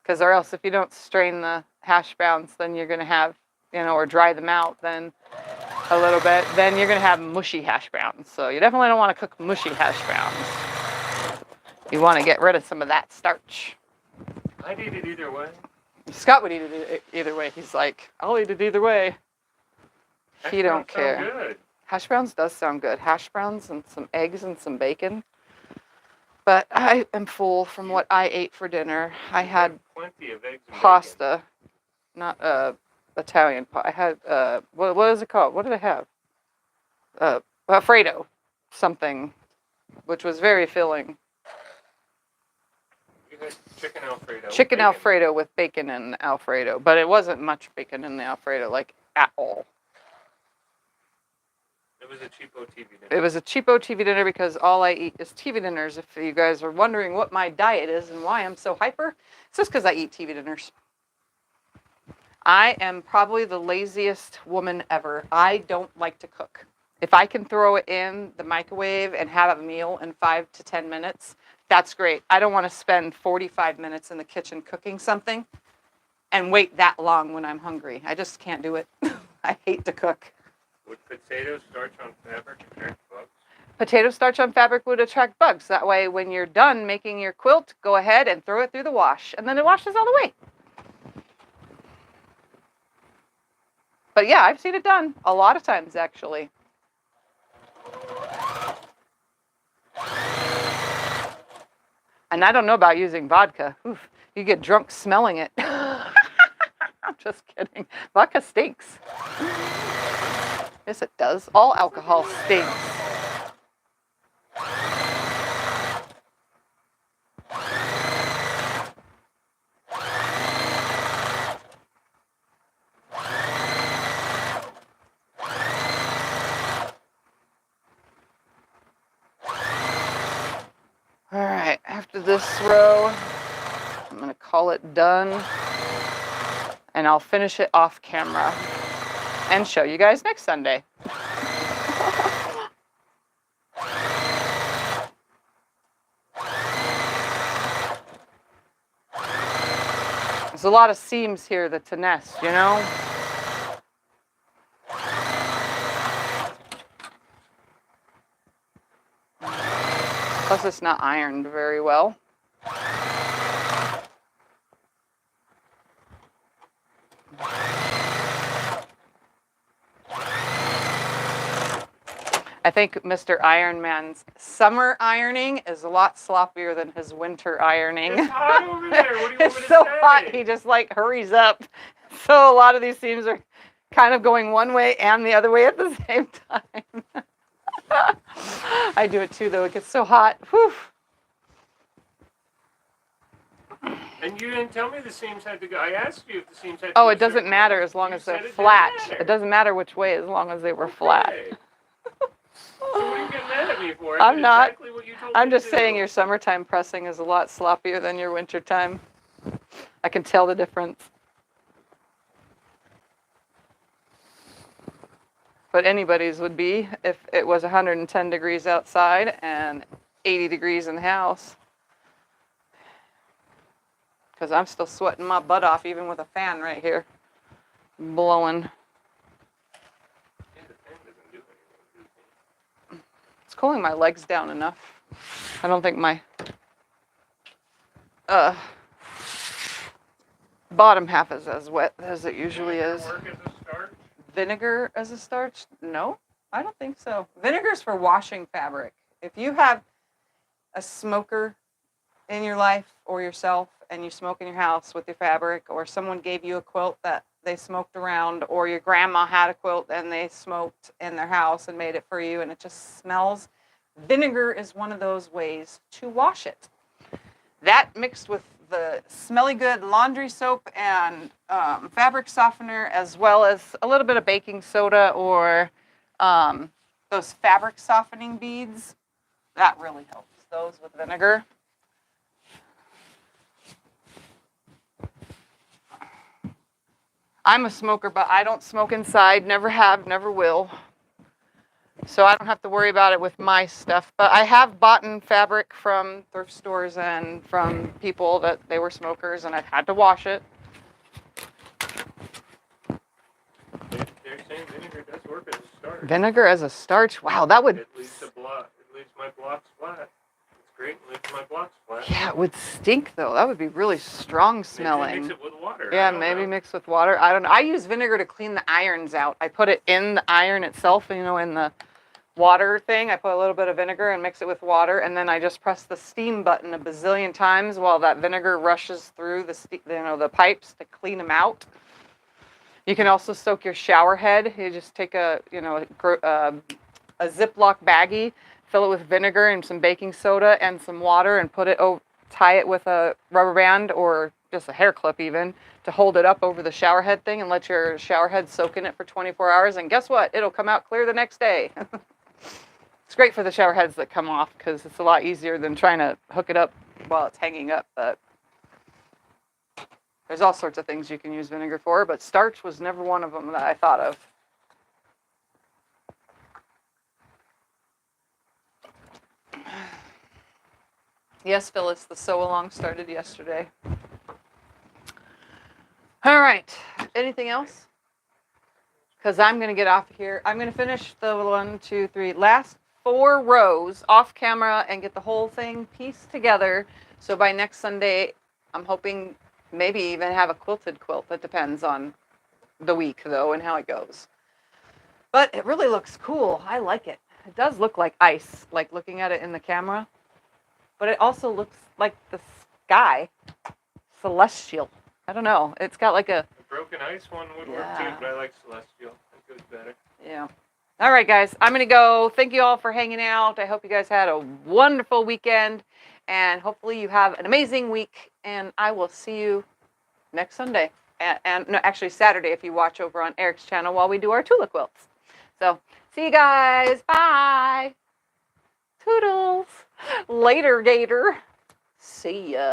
Because or else if you don't strain the hash browns, then you're going to have, or dry them out then a little bit, then you're going to have mushy hash browns. So you definitely don't want to cook mushy hash browns. You want to get rid of some of that starch. I'd eat it either way. Scott would eat it either way. He's like, I'll eat it either way. He don't care. Sound good. Hash browns does sound good. Hash browns and some eggs and some bacon. But I am full from what I ate for dinner. I had plenty of eggs and pasta, not Italian. I had what is it called? What did I have? Alfredo, something, which was very filling. You had chicken Alfredo. Chicken bacon. Alfredo with bacon and Alfredo, but it wasn't much bacon in the Alfredo, like at all. It was a cheapo TV dinner. It was a cheapo TV dinner because all I eat is TV dinners. If you guys are wondering what my diet is and why I'm so hyper, it's just because I eat TV dinners. I am probably the laziest woman ever. I don't like to cook. If I can throw it in the microwave and have a meal in 5 to 10 minutes, that's great. I don't want to spend 45 minutes in the kitchen cooking something and wait that long when I'm hungry. I just can't do it. I hate to cook. Would potato starch on fabric attract bugs? Potato starch on fabric would attract bugs. That way, when you're done making your quilt, go ahead and throw it through the wash, and then it washes all the way. But yeah, I've seen it done a lot of times, actually. And I don't know about using vodka. Oof, you get drunk smelling it. I'm just kidding. Vodka stinks. Yes, it does. All alcohol stinks. this row. I'm going to call it done. And I'll finish it off camera and show you guys next Sunday. There's a lot of seams here to nest, you know? Plus it's not ironed very well. I think Mr. Iron Man's summer ironing is a lot sloppier than his winter ironing. It's hot over there. What do you want me to It's so say? hot, he just like hurries up. So a lot of these seams are kind of going one way and the other way at the same time. I do it too, though. It gets so hot. Whew. And you didn't tell me the seams had to go. I asked you if the seams had to Oh, go. it doesn't matter as long You as they're said it flat. didn't matter. It doesn't matter which way as long as they were flat. Okay. So what are you getting mad at me for? I'm not. Exactly what you told I'm me just to saying do. your summertime pressing is a lot sloppier than your wintertime. I can tell the difference. But anybody's would be if it was 110 degrees outside and 80 degrees in the house. Because I'm still sweating my butt off even with a fan right here blowing. Yeah, the fan doesn't do anything. It's cooling my legs down enough. I don't think my bottom half is as wet as it usually is. Work as a starch? Vinegar as a starch? No, I don't think so. Vinegar's for washing fabric. If you have a smoker in your life or yourself and you smoke in your house with your fabric, or someone gave you a quilt that they smoked around, or your grandma had a quilt and they smoked in their house and made it for you and it just smells, vinegar is one of those ways to wash it. That mixed with the smelly good laundry soap and fabric softener, as well as a little bit of baking soda or those fabric softening beads, that really helps. Those with vinegar. I'm a smoker, but I don't smoke inside. Never have, never will. So I don't have to worry about it with my stuff. But I have bought fabric from thrift stores and from people that they were smokers, and I've had to wash it. They're saying vinegar does work as a starch. Vinegar as a starch? Wow, that would... It leaves my blocks flat. It's great. It leaves my blocks flat. Yeah, it would stink, though. That would be really strong smelling. Maybe mix it with water. Yeah, maybe mix with water. I don't know. I use vinegar to clean the irons out. I put it in the iron itself, you know, in the water thing. I put a little bit of vinegar and mix it with water, and then I just press the steam button a bazillion times while that vinegar rushes through the pipes to clean them out. You can also soak your shower head. You just take a Ziploc baggie, fill it with vinegar and some baking soda and some water, and tie it with a rubber band or just a hair clip even to hold it up over the shower head thing and let your shower head soak in it for 24 hours. And guess what? It'll come out clear the next day. It's great for the shower heads that come off because it's a lot easier than trying to hook it up while it's hanging up. But there's all sorts of things you can use vinegar for, but starch was never one of them that I thought of. Yes, Phyllis, the sew along started yesterday. All right, anything else? Because I'm going to get off here. I'm going to finish the last 4 rows off camera and get the whole thing pieced together. So by next Sunday, I'm hoping maybe even have a quilted quilt. That depends on the week, though, and how it goes. But it really looks cool. I like it. It does look like ice, like looking at it in the camera. But it also looks like the sky, celestial. I don't know. It's got like a... The broken ice one would work too, but I like celestial. It goes better. Yeah. All right, guys. I'm going to go. Thank you all for hanging out. I hope you guys had a wonderful weekend. And hopefully you have an amazing week. And I will see you next Sunday. No, actually Saturday if you watch over on Eric's channel while we do our Tula quilts. So, see you guys. Bye. Toodles. Later, Gator. See ya.